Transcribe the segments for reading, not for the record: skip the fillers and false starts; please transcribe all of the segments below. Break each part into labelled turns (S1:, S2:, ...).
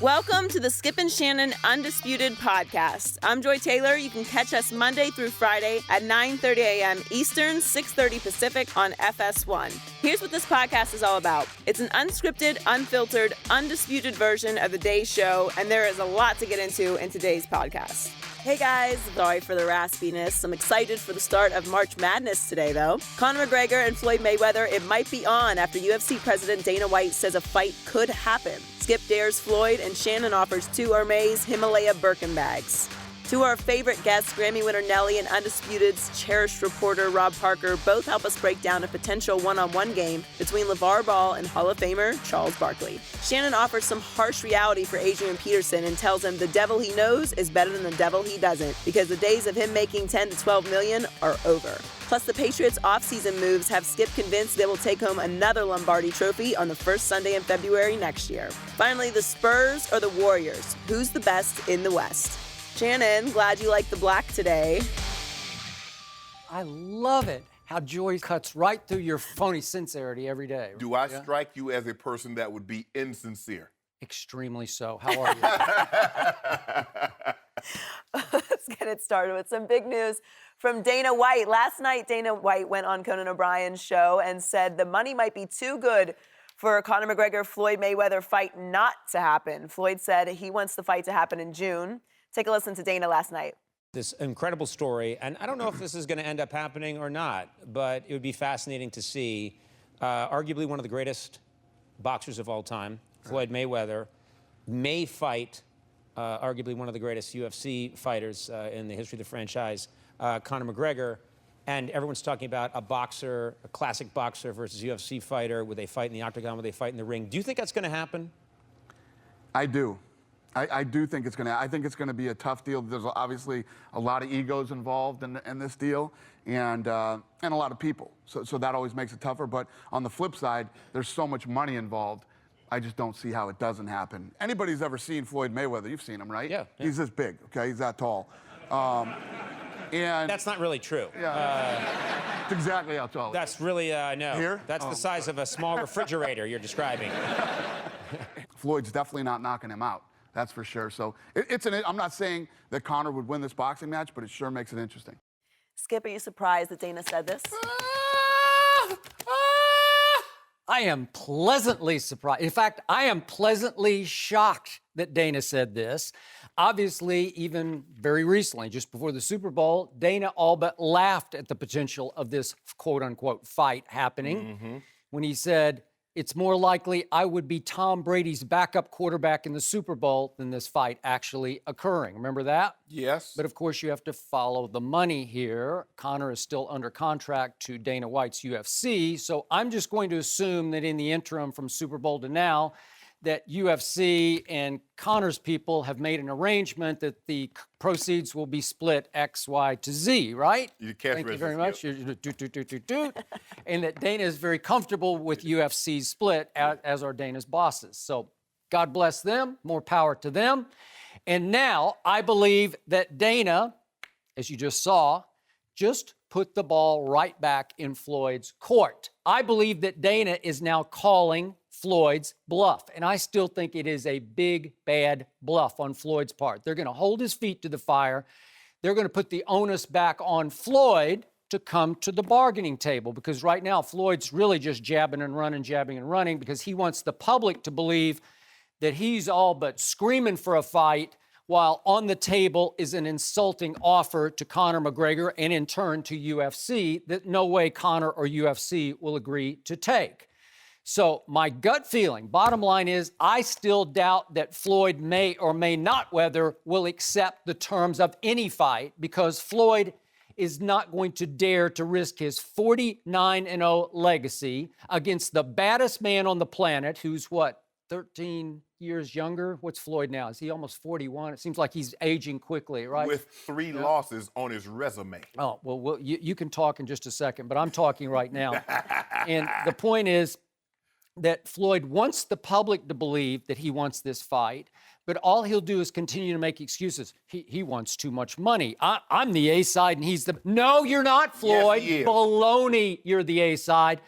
S1: Welcome to the Skip and Shannon Undisputed podcast. I'm Joy Taylor. You can catch us Monday through Friday at 9:30 a.m. Eastern, 6:30 Pacific on FS1. Here's what this podcast is all about. It's an unscripted, unfiltered, undisputed version of the day's show, and there is a lot to get into in today's podcast. Hey guys, sorry for the raspiness. I'm excited for the start of March Madness today, though. Conor McGregor and Floyd Mayweather, it might be on after UFC President Dana White says a fight could happen. Skip dares Floyd, and Shannon offers 2 Hermes Himalaya Birkin bags. To our favorite guests, Grammy winner Nelly and Undisputed's cherished reporter Rob Parker both help us break down a potential one-on-one game between LaVar Ball and Hall of Famer Charles Barkley. Shannon offers some harsh reality for Adrian Peterson and tells him the devil he knows is better than the devil he doesn't, because the days of him making 10 to 12 million are over. Plus, the Patriots' offseason moves have Skip convinced they will take home another Lombardi trophy on the first Sunday in February next year. Finally, the Spurs or the Warriors? Who's the best in the West? Shannon, glad you like the black today.
S2: I love it how Joy cuts right through your phony sincerity every day.
S3: Do I strike you as a person that would be insincere?
S2: Extremely so. How are you?
S1: Let's get it started with some big news from Dana White. Last night, Dana White went on Conan O'Brien's show and said the money might be too good for a Conor McGregor-Floyd Mayweather fight not to happen. Floyd said he wants the fight to happen in June. Take a listen to Dana last night.
S4: This incredible story, and I don't know if this is going to end up happening or not, but it would be fascinating to see arguably one of the greatest boxers of all time, Floyd Mayweather, may fight arguably one of the greatest UFC fighters in the history of the franchise, Conor McGregor. And everyone's talking about a boxer, a classic boxer versus UFC fighter. Would they fight in the octagon? Would they fight in the ring? Do you think that's going to happen?
S5: I do. I do think it's going to. I think it's going to be a tough deal. There's obviously a lot of egos involved in this deal, and a lot of people. So that always makes it tougher. But on the flip side, there's so much money involved. I just don't see how it doesn't happen. Anybody who's ever seen Floyd Mayweather, you've seen him, right?
S4: Yeah.
S5: He's this big. Okay, he's that tall. And
S4: That's not really true.
S5: Yeah. It's exactly how tall.
S4: That's really no.
S5: Here?
S4: That's the size of a small refrigerator you're describing.
S5: Floyd's definitely not knocking him out. That's for sure. So I'm not saying that Conor would win this boxing match, but it sure makes it interesting.
S1: Skip, are you surprised that Dana said this?
S2: I am pleasantly surprised. In fact, I am pleasantly shocked that Dana said this. Obviously, even very recently, just before the Super Bowl, Dana all but laughed at the potential of this quote-unquote fight happening when he said, it's more likely I would be Tom Brady's backup quarterback in the Super Bowl than this fight actually occurring. Remember that?
S3: Yes.
S2: But of course, you have to follow the money here. Conor is still under contract to Dana White's UFC. So I'm just going to assume that in the interim from Super Bowl to now, that UFC and Conor's people have made an arrangement that the proceeds will be split X, Y to Z, right? Thank you very much. And that Dana is very comfortable with UFC's split, as are Dana's bosses. So God bless them, more power to them. And now I believe that Dana, as you just saw, just put the ball right back in Floyd's court. I believe that Dana is now calling Floyd's bluff, and I still think it is a big, bad bluff on Floyd's part. They're going to hold his feet to the fire. They're going to put the onus back on Floyd to come to the bargaining table, because right now Floyd's really just jabbing and running, because he wants the public to believe that he's all but screaming for a fight, while on the table is an insulting offer to Conor McGregor and in turn to UFC that no way Conor or UFC will agree to take. So my gut feeling, bottom line is, I still doubt that Floyd may or may not will accept the terms of any fight, because Floyd is not going to dare to risk his 49-0 legacy against the baddest man on the planet, who's what, 13 years younger? What's Floyd now? Is he almost 41? It seems like he's aging quickly, right?
S3: With 3 losses on his resume.
S2: Oh, well, you can talk in just a second, but I'm talking right now. And the point is that Floyd wants the public to believe that he wants this fight, but all he'll do is continue to make excuses. He wants too much money. I'm the A side and he's the... No, you're not, Floyd.
S3: Yes, he is.
S2: Baloney, you're the A side.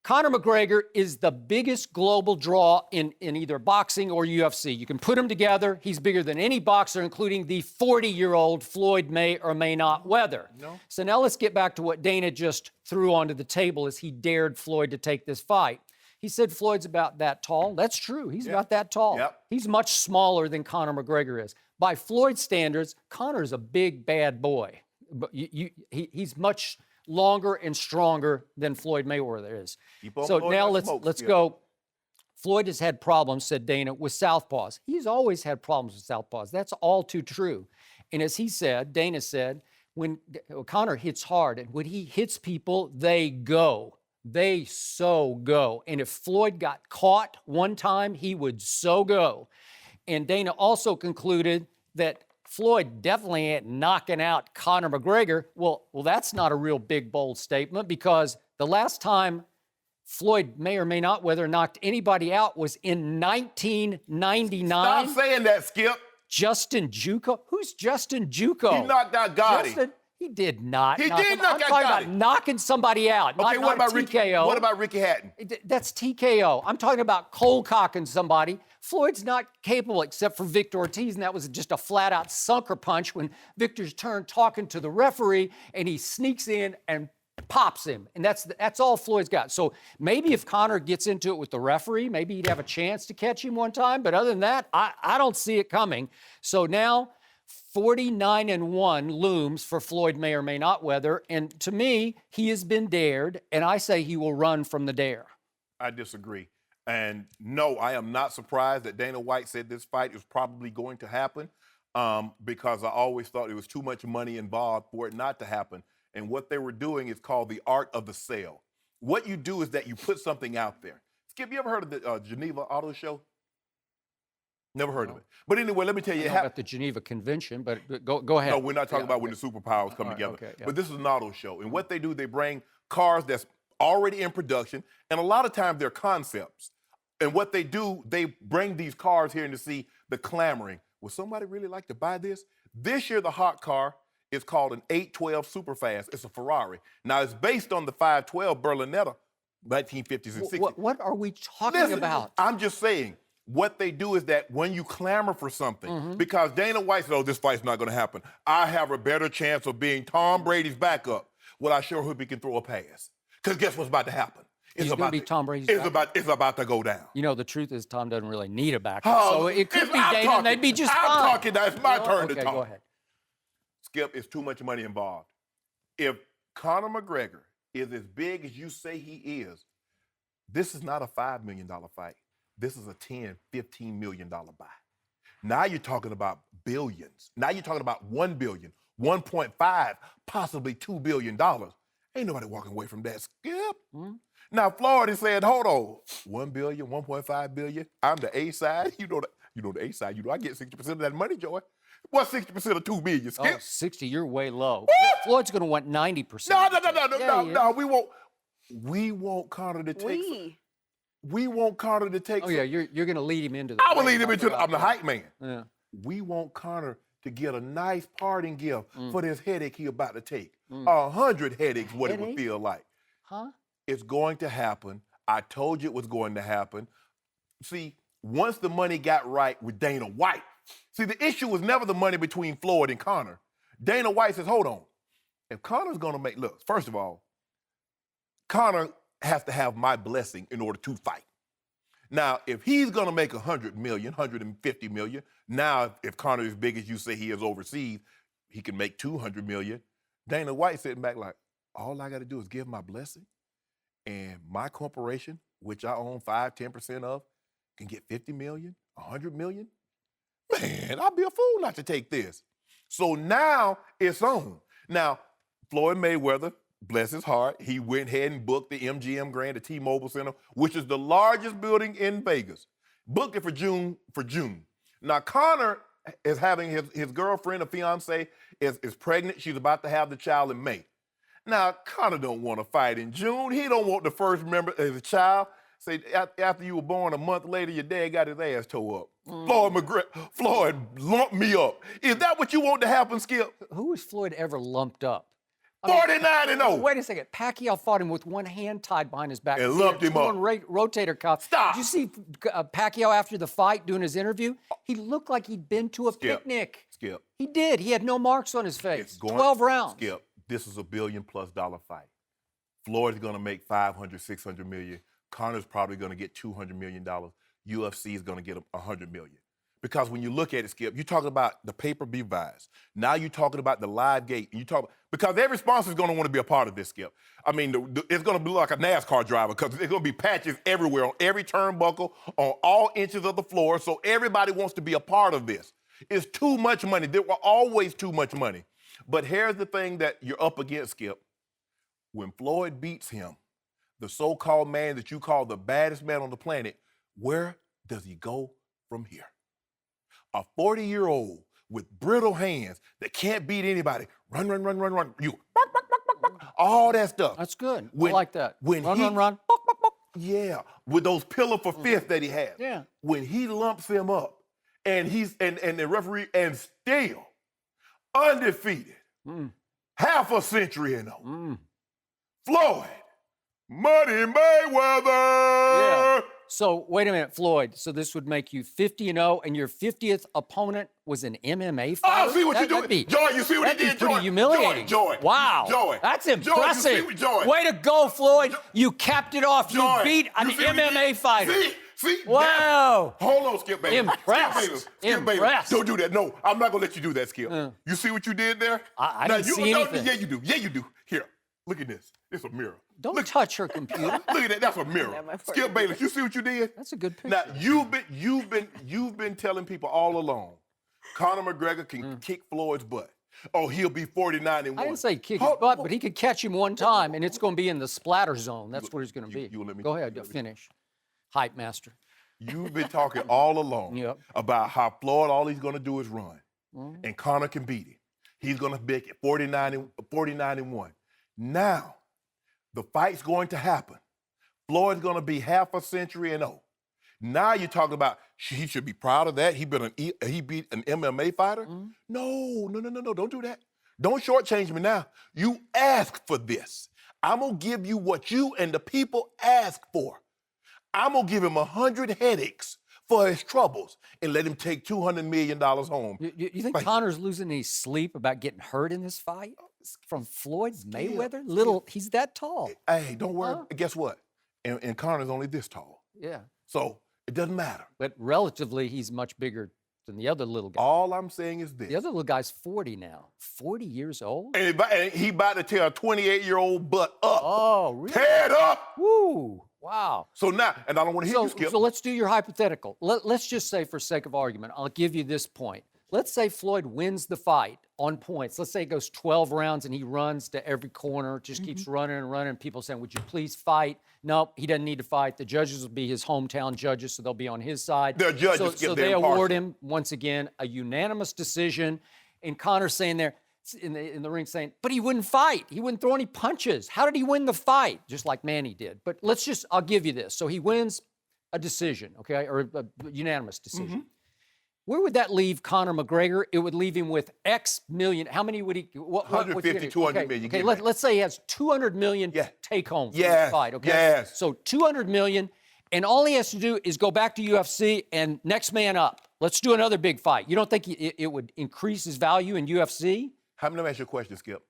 S2: Conor McGregor is the biggest global draw in either boxing or UFC. You can put them together. He's bigger than any boxer, including the 40-year-old Floyd May or may not Weather.
S3: No.
S2: So now let's get back to what Dana just threw onto the table as he dared Floyd to take this fight. He said Floyd's about that tall. That's true. He's about that tall.
S3: Yep.
S2: He's much smaller than Conor McGregor is. By Floyd's standards, Conor's a big, bad boy. But he's much longer and stronger than Floyd Mayweather is. So now let's go. Floyd has had problems, said Dana, with southpaws. He's always had problems with southpaws. That's all too true. And as he said, Dana said, when Conor hits hard, and when he hits people, they go. They so go. And if Floyd got caught one time, he would so go. And Dana also concluded that Floyd definitely ain't knocking out Conor McGregor. Well, that's not a real big, bold statement, because the last time Floyd may or may not whether knocked anybody out was in 1999.
S3: Stop saying that, Skip.
S2: Justin Juco? Who's Justin Juco?
S3: He knocked out Gotti.
S2: He did not.
S3: He did knock out
S2: I'm talking about
S3: Gotti.
S2: knocking somebody out.
S3: Okay, what about
S2: TKO.
S3: What about Ricky Hatton?
S2: That's TKO. I'm talking about cold cocking somebody. Floyd's not capable except for Victor Ortiz, and that was just a flat-out sunker punch when Victor's turn talking to the referee, and he sneaks in and pops him. And that's all Floyd's got. So maybe if Conor gets into it with the referee, maybe he'd have a chance to catch him one time. But other than that, I don't see it coming. So now 49-1 looms for Floyd May or may not Weather. And to me, he has been dared, and I say he will run from the dare.
S3: I disagree. And no, I am not surprised that Dana White said this fight is probably going to happen because I always thought there was too much money involved for it not to happen. And what they were doing is called the art of the sale. What you do is that you put something out there. Skip, you ever heard of the Geneva Auto Show? Never heard of it. But anyway, let me tell you.
S2: I know about the Geneva Convention, but go ahead.
S3: No, we're not talking about when the superpowers come together. But this is an auto show. And what they do, they bring cars that's already in production, and a lot of times they're concepts. And what they do, they bring these cars here to see the clamoring. Would somebody really like to buy this? This year, the hot car is called an 812 Superfast. It's a Ferrari. Now, it's based on the 512 Berlinetta, 1950s and 60s.
S2: What are we talking about?
S3: I'm just saying. What they do is that when you clamor for something, because Dana White said, oh, this fight's not going to happen. I have a better chance of being Tom Brady's backup. Well, I sure hope he can throw a pass. Because guess what's about to happen?
S2: He's going to be Tom Brady's backup.
S3: It's about to go down.
S2: You know, the truth is Tom doesn't really need a backup. So it could be Dana, and they'd be just fine.
S3: I'm talking now. It's my turn to talk.
S2: Okay, go ahead.
S3: Skip, it's too much money involved. If Conor McGregor is as big as you say he is, this is not a $5 million fight. This is a $10, $15 million buy. Now you're talking about billions. Now you're talking about $1 billion, 1.5, possibly $2 billion. Ain't nobody walking away from that, Skip. Now Florida said, hold on, 1 billion, 1.5 billion. I'm the A side. You know the A side. You know I get 60% of that money, Joy. What's 60% of $2 billion, Skip?
S2: Oh, 60, you're way low. Floyd's going to want 90%.
S3: No. We want Conor to take. We want Conor to take.
S2: Oh, yeah, you're going to lead him into the.
S3: I will lead him into. I'm the hype man.
S2: Yeah.
S3: We want Conor to get a nice parting gift for this headache he about to take. 100 headaches, what it would feel like.
S2: Huh?
S3: It's going to happen. I told you it was going to happen. See, once the money got right with Dana White, see, the issue was never the money between Floyd and Conor. Dana White says, hold on. If Conor's going to make, look, first of all, Conor has to have my blessing in order to fight. Now, if he's going to make 100 million, 150 million, now if Conor is as big as you say he is overseas, he can make 200 million. Dana White sitting back like, all I got to do is give my blessing, and my corporation, which I own 5-10% of, can get 50 million, 100 million. Man, I'd be a fool not to take this. So now it's on. Now, Floyd Mayweather, bless his heart, he went ahead and booked the MGM Grand at T-Mobile Center, which is the largest building in Vegas. Booked it for June. Now, Conor is having his girlfriend, a fiance, is pregnant. She's about to have the child in May. Now, Conor don't want to fight in June. He don't want the first member of his child. Say, after you were born a month later, your dad got his ass tore up. Floyd lumped me up. Is that what you want to happen, Skip?
S2: Who has Floyd ever lumped up?
S3: 49-0.
S2: Wait a second. Pacquiao fought him with one hand tied behind his back.
S3: And lumped him up.
S2: Rotator cuff.
S3: Stop.
S2: Did you see Pacquiao after the fight doing his interview? He looked like he'd been to a picnic.
S3: Skip.
S2: He did. He had no marks on his face.
S3: It's going,
S2: 12 rounds.
S3: Skip, this is $1 billion+ fight. Floyd's going to make 500, 600 million. Conor's probably going to get $200 million. UFC is going to get $100 million. Because when you look at it, Skip, you're talking about the pay-per-view buys. Now you're talking about the live gate. Because every sponsor is going to want to be a part of this, Skip. I mean, it's going to be like a NASCAR driver because there's going to be patches everywhere on every turnbuckle, on all inches of the floor. So everybody wants to be a part of this. It's too much money. There were always too much money. But here's the thing that you're up against, Skip. When Floyd beats him, the so-called man that you call the baddest man on the planet, where does he go from here? A 40-year-old with brittle hands that can't beat anybody. Run. You. All that stuff.
S2: That's good. I like that. Run.
S3: Yeah, with those pillar for fifth that he has.
S2: Yeah.
S3: When he lumps him up and the referee and still undefeated, half a century in Floyd, Money Mayweather.
S2: Yeah. So wait a minute, Floyd. So this would make you 50-0, and your 50th opponent was an MMA fighter?
S3: Oh, see what you're doing. Joy, you see what he did, Joy?
S2: Pretty humiliating.
S3: Joy.
S2: Wow.
S3: Joy.
S2: That's impressive.
S3: Joy.
S2: Way to go, Floyd. You capped it off.
S3: Joy.
S2: You beat an MMA fighter.
S3: See?
S2: Wow.
S3: Hold on, Skip Bayless.
S2: Impressed.
S3: Skip Bayless. Don't do that. No, I'm not going to let you do that, Skip. You see what you did there?
S2: I didn't see anything.
S3: Yeah, you do. Yeah, you do. Here, look at this. It's a mirror.
S2: Don't touch her computer.
S3: Look at that. That's a mirror. Skip Bayless, you see what you did?
S2: That's a good picture.
S3: Now you've been telling people all along, Conor McGregor can kick Floyd's butt. Oh, he'll be 49-1.
S2: I didn't say kick his butt, but he could catch him one time, and it's going to be in the splatter zone. That's where he's going to be. Go ahead, finish. Hype master.
S3: You've been talking all along about how Floyd, all he's going to do is run, and Conor can beat him. He's going to make it 49-1. Now, the fight's going to happen. Floyd's going to be half a century and old. Now you're talking about he should be proud of that. He beat an MMA fighter? No. Don't do that. Don't shortchange me now. You asked for this. I'm going to give you what you and the people ask for. I'm going to give him 100 headaches for his troubles and let him take $200 million home.
S2: You think Conor's losing any sleep about getting hurt in this fight? From Floyd Mayweather? He's that tall.
S3: Hey, don't worry. Guess what? And Conor's only this tall.
S2: Yeah.
S3: So it doesn't matter.
S2: But relatively, he's much bigger than the other little guy.
S3: All I'm saying is this.
S2: The other little guy's 40 now. 40 years old?
S3: And he about to tear a 28-year-old butt up.
S2: Oh, really?
S3: Tear it up.
S2: Woo. Wow.
S3: So now, and I don't want to hear you, Skip.
S2: So let's do your hypothetical. Let's just say, for sake of argument, I'll give you this point. Let's say Floyd wins the fight on points. Let's say it goes 12 rounds and he runs to every corner, just keeps running and running. People saying, would you please fight? No, he doesn't need to fight. The judges will be his hometown judges, so they'll be on his side.
S3: They're judges.
S2: So they award him, once again, a unanimous decision. And Conor's saying there, in the ring saying, but he wouldn't fight. He wouldn't throw any punches. How did he win the fight? Just like Manny did. But I'll give you this. So he wins a decision, okay, or a unanimous decision. Where would that leave Conor McGregor? It would leave him with X million. How many would he?
S3: 150, 200 million.
S2: Okay, let's say he has 200 million take home for this fight. Okay.
S3: Yes.
S2: So 200 million, and all he has to do is go back to UFC and next man up. Let's do another big fight. You don't think it would increase his value in UFC?
S3: Let me ask you a question, Skip.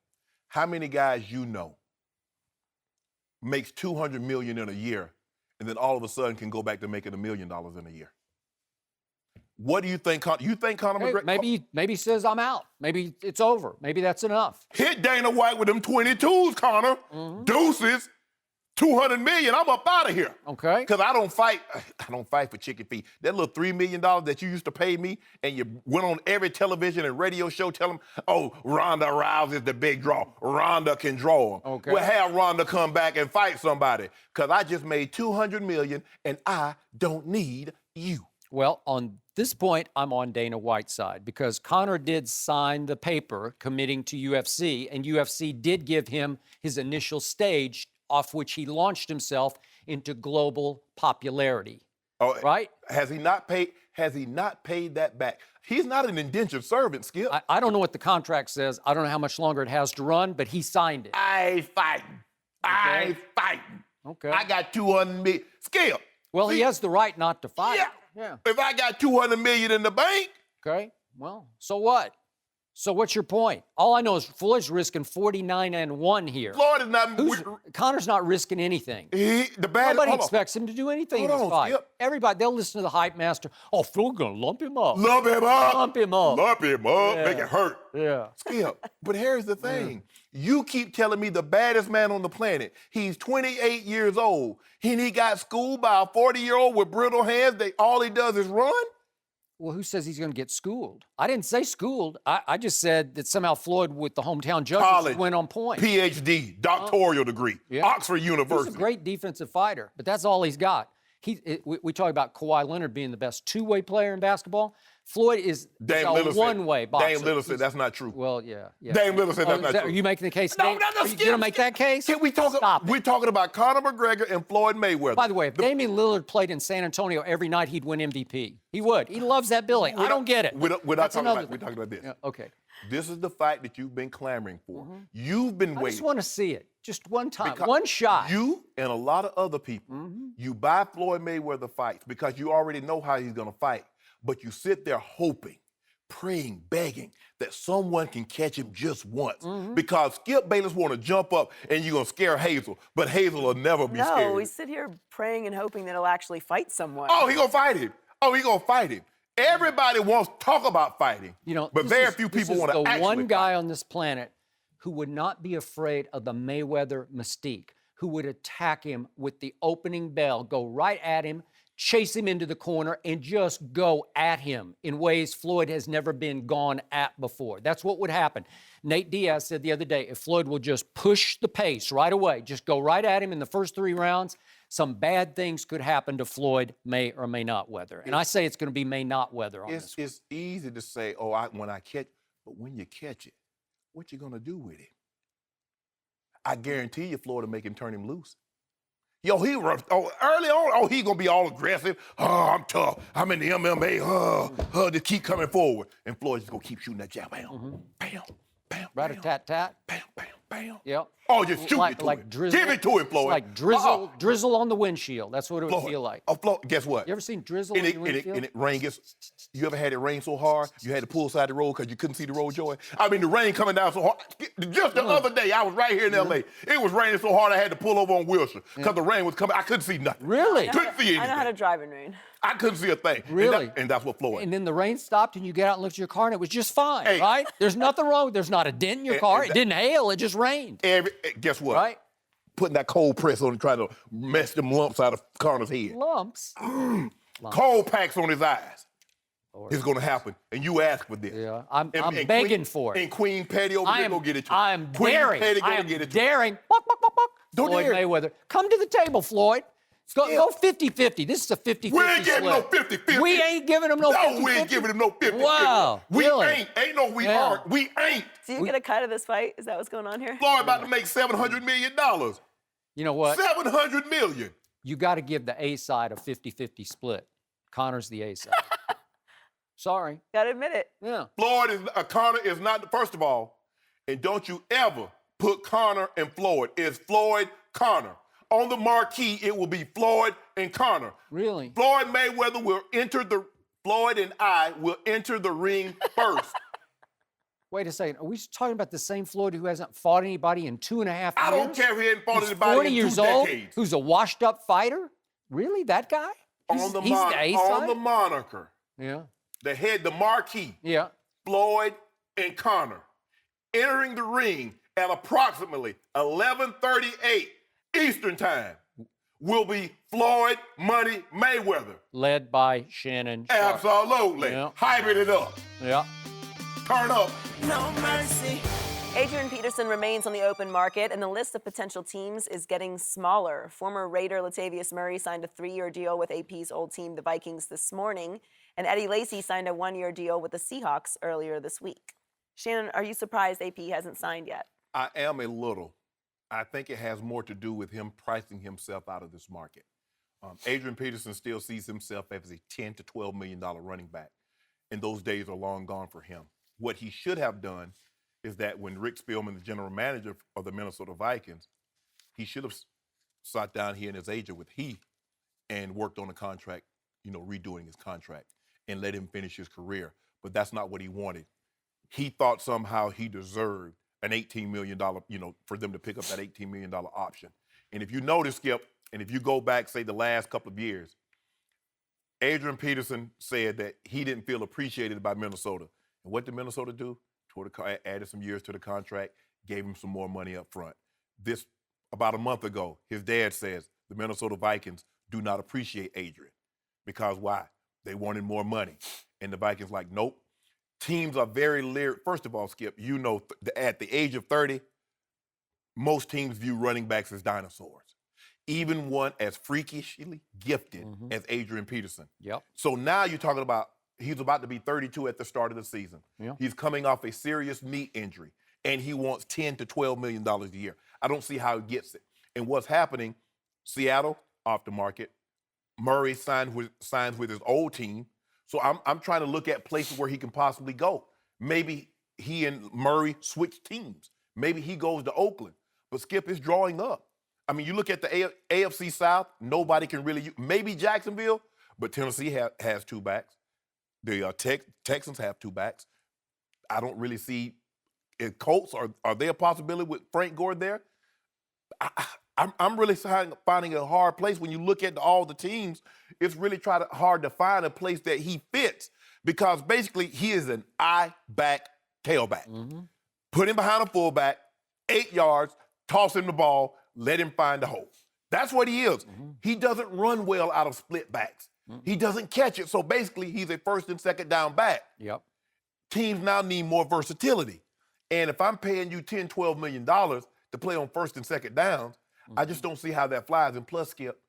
S3: How many guys you know makes $200 million in a year, and then all of a sudden can go back to making $1 million in a year? What do you think? You think Conor McGregor?
S2: Maybe he says I'm out. Maybe it's over. Maybe that's enough.
S3: Hit Dana White with them 22s, Conor. Deuces. $200 million. I'm up out of here.
S2: Okay.
S3: Because I don't fight for chicken feet. That little $3 million that you used to pay me, and you went on every television and radio show telling them, oh, Ronda Rousey's the big draw. Ronda can draw him.
S2: Okay.
S3: We'll have Ronda come back and fight somebody. Because I just made $200 million, and I don't need you.
S2: Well, on this point, I'm on Dana White's side because Conor did sign the paper committing to UFC, and UFC did give him his initial stage off which he launched himself into global popularity.
S3: Oh,
S2: right?
S3: Has he not paid has he not paid that back? He's not an indentured servant, Skip.
S2: I don't know what the contract says. I don't know how much longer it has to run, but he signed it.
S3: I ain't fighting. I ain't fighting.
S2: Okay.
S3: I got 200 million. Skip.
S2: Well,
S3: see,
S2: he has the right not to fight.
S3: Yeah. If I got 200 million in the bank.
S2: Okay. Well, so what? So what's your point? All I know is Floyd's risking 49-1 here.
S3: Floyd is not.
S2: Connor's not risking anything.
S3: Nobody
S2: expects him to do anything in this fight.
S3: Skip.
S2: Everybody, they'll listen to the hype master. Oh, Floyd's gonna lump him up.
S3: Lump him up.
S2: Lump him up.
S3: Lump him up.
S2: Yeah.
S3: Make it hurt.
S2: Yeah.
S3: Skip. But here's the thing. You keep telling me the baddest man on the planet. He's 28 years old. He got schooled by a 40-year-old with brittle hands. All he does is run?
S2: Well, who says he's going to get schooled? I didn't say schooled. I just said that somehow Floyd with the hometown judges went on point.
S3: PhD, doctoral degree, Oxford University.
S2: He's a great defensive fighter, but that's all he's got. We talk about Kawhi Leonard being the best two-way player in basketball. Floyd is a one-way boxer.
S3: Dame Lillard said that's not true.
S2: Well, yeah.
S3: Dame Lillard said that's not true.
S2: Are you making the case?
S3: No,
S2: Are you going to make that case?
S3: Can we talk?
S2: Stop it.
S3: We're talking about Conor McGregor and Floyd Mayweather.
S2: By the way, if Damian Lillard played in San Antonio every night, he'd win MVP. He would. He loves that Billy. I don't get it.
S3: We're talking about this.
S2: Yeah, okay.
S3: This is the fight that you've been clamoring for. You've been waiting.
S2: I just want to see it. Just one time. One shot.
S3: You and a lot of other people, you buy Floyd Mayweather fights because you already know how he's going to fight. But you sit there hoping, praying, begging that someone can catch him just once. Because Skip Bayless want to jump up and you're going to scare Hazel, but Hazel will never be scared.
S1: No, we sit here praying and hoping that he'll actually fight someone.
S3: Oh, he going to fight him. Oh, he going to fight him. Everybody wants to talk about fighting, but very few people want to actually
S2: the one guy
S3: fight.
S2: on this planet who would not be afraid of the Mayweather mystique, who would attack him with the opening bell, go right at him, chase him into the corner, and just go at him in ways Floyd has never been gone at before. That's what would happen. Nate Diaz said the other day, if Floyd will just push the pace right away, just go right at him in the first 3 rounds, some bad things could happen to Floyd, may or may not weather. And I say it's going to be may not weather on this one.
S3: It's easy to say, when I catch, but when you catch it, what you going to do with it? I guarantee you Floyd will make him turn him loose. Yo, early on, he going to be all aggressive. Oh, I'm tough. I'm in the MMA. Just keep coming forward. And Floyd's just going to keep shooting that jab. Bam, bam, bam,
S2: Rat-a-tat-tat.
S3: bam, bam, bam.
S2: Yep.
S3: Oh, just shoot it to him.
S2: Drizzle,
S3: give it to him, Floyd.
S2: It's like drizzle on the windshield. That's what it would feel like.
S3: Oh, Floyd, guess what?
S2: You ever seen drizzle on the windshield?
S3: And it rain you ever had it rain so hard, you had to pull aside the road because you couldn't see the road, Joy? I mean, the rain coming down so hard. Just the other day, I was right here in L.A. It was raining so hard I had to pull over on Wilshire because the rain was coming. I couldn't see nothing.
S2: Really?
S3: Couldn't see anything.
S1: I know how to drive in rain.
S3: I couldn't see a thing.
S2: Really?
S3: And that's what Floyd.
S2: And then the rain stopped and you get out and look at your car and it was just fine, right? There's nothing wrong. There's not a dent in your car. It didn't hail. It just rained.
S3: Guess what?
S2: Right?
S3: Putting that cold press on and trying to mess them lumps out of Connor's head.
S2: Lumps?
S3: Cold packs on his eyes. It's going to happen. And you ask for this.
S2: Yeah, I'm begging for it.
S3: And Queen Patty over there go get it.
S2: I'm daring. I am daring.
S3: Don't
S2: Floyd
S3: dare.
S2: Mayweather. Come to the table, Floyd. Go 50-50. This is a 50-50
S3: We ain't giving no 50-50.
S2: We ain't giving him no 50-50.
S3: No, we ain't giving him no 50-50.
S2: Wow.
S3: We
S2: really?
S3: ain't. Ain't no we aren't. We ain't.
S1: Do you get a cut of this fight? Is that what's going on here?
S3: Floyd about to make $700 million.
S2: You know what?
S3: $700 million.
S2: You got to give the A side a 50-50 split. Connor's the A side. Sorry.
S1: Gotta admit it.
S2: Yeah.
S3: Conor is not, first of all, and don't you ever put Conor and Floyd. It's Floyd, Conor. On the marquee, it will be Floyd and Conor.
S2: Really?
S3: Floyd and I will enter the ring first.
S2: Wait a second. Are we talking about the same Floyd who hasn't fought anybody in 2.5 years?
S3: I don't care if he hasn't fought
S2: He's
S3: anybody
S2: 40
S3: in
S2: years
S3: 2
S2: old,
S3: decades.
S2: who's a washed-up fighter? Really? That guy? He's the A side?
S3: On the moniker.
S2: Yeah.
S3: The marquee.
S2: Yeah.
S3: Floyd and Conor entering the ring at approximately 11:38 Eastern Time will be Floyd Money Mayweather.
S2: Led by Shannon Sharpe.
S3: Absolutely.
S2: Yeah.
S3: Hyping it up.
S2: Yeah.
S3: Turn up.
S1: No mercy. Adrian Peterson remains on the open market, and the list of potential teams is getting smaller. Former Raider Latavius Murray signed a 3-year deal with AP's old team, the Vikings, this morning, and Eddie Lacy signed a 1-year deal with the Seahawks earlier this week. Shannon, are you surprised AP hasn't signed yet?
S3: I am a little. I think it has more to do with him pricing himself out of this market. Adrian Peterson still sees himself as a $10 to $12 million running back, and those days are long gone for him. What he should have done is that when Rick Spielman, the general manager of the Minnesota Vikings, he should have sat down here and his agent with and worked on a contract, redoing his contract and let him finish his career. But that's not what he wanted. He thought somehow he deserved an $18 million, for them to pick up that $18 million option. And if you notice, Skip, and if you go back, say, the last couple of years, Adrian Peterson said that he didn't feel appreciated by Minnesota. And what did Minnesota do? Added some years to the contract, gave him some more money up front. About a month ago, his dad says the Minnesota Vikings do not appreciate Adrian. Because why? They wanted more money. And the Vikings like, nope. Teams are very leery. First of all, Skip, at the age of 30, most teams view running backs as dinosaurs. Even one as freakishly gifted as Adrian Peterson.
S2: Yep.
S3: So now you're talking about he's about to be 32 at the start of the season.
S2: Yeah.
S3: He's coming off a serious knee injury, and he wants $10 to $12 million a year. I don't see how he gets it. And what's happening, Seattle, off the market. Murray signs with his old team. So I'm trying to look at places where he can possibly go. Maybe he and Murray switch teams. Maybe he goes to Oakland. But Skip is drawing up. I mean, you look at the AFC South, nobody can really, maybe Jacksonville, but Tennessee has two backs. The Texans have two backs. I don't really see Colts. Are they a possibility with Frank Gore there? I'm really finding a hard place. When you look at all the teams, it's really hard to find a place that he fits, because basically he is an I-back tailback. Put him behind a fullback, 8 yards, toss him the ball, let him find the hole. That's what he is. He doesn't run well out of split backs. He doesn't catch it. So basically, he's a first and second down back.
S2: Yep.
S3: Teams now need more versatility. And if I'm paying you $10, $12 million to play on first and second downs, I just don't see how that flies. And plus, Skip,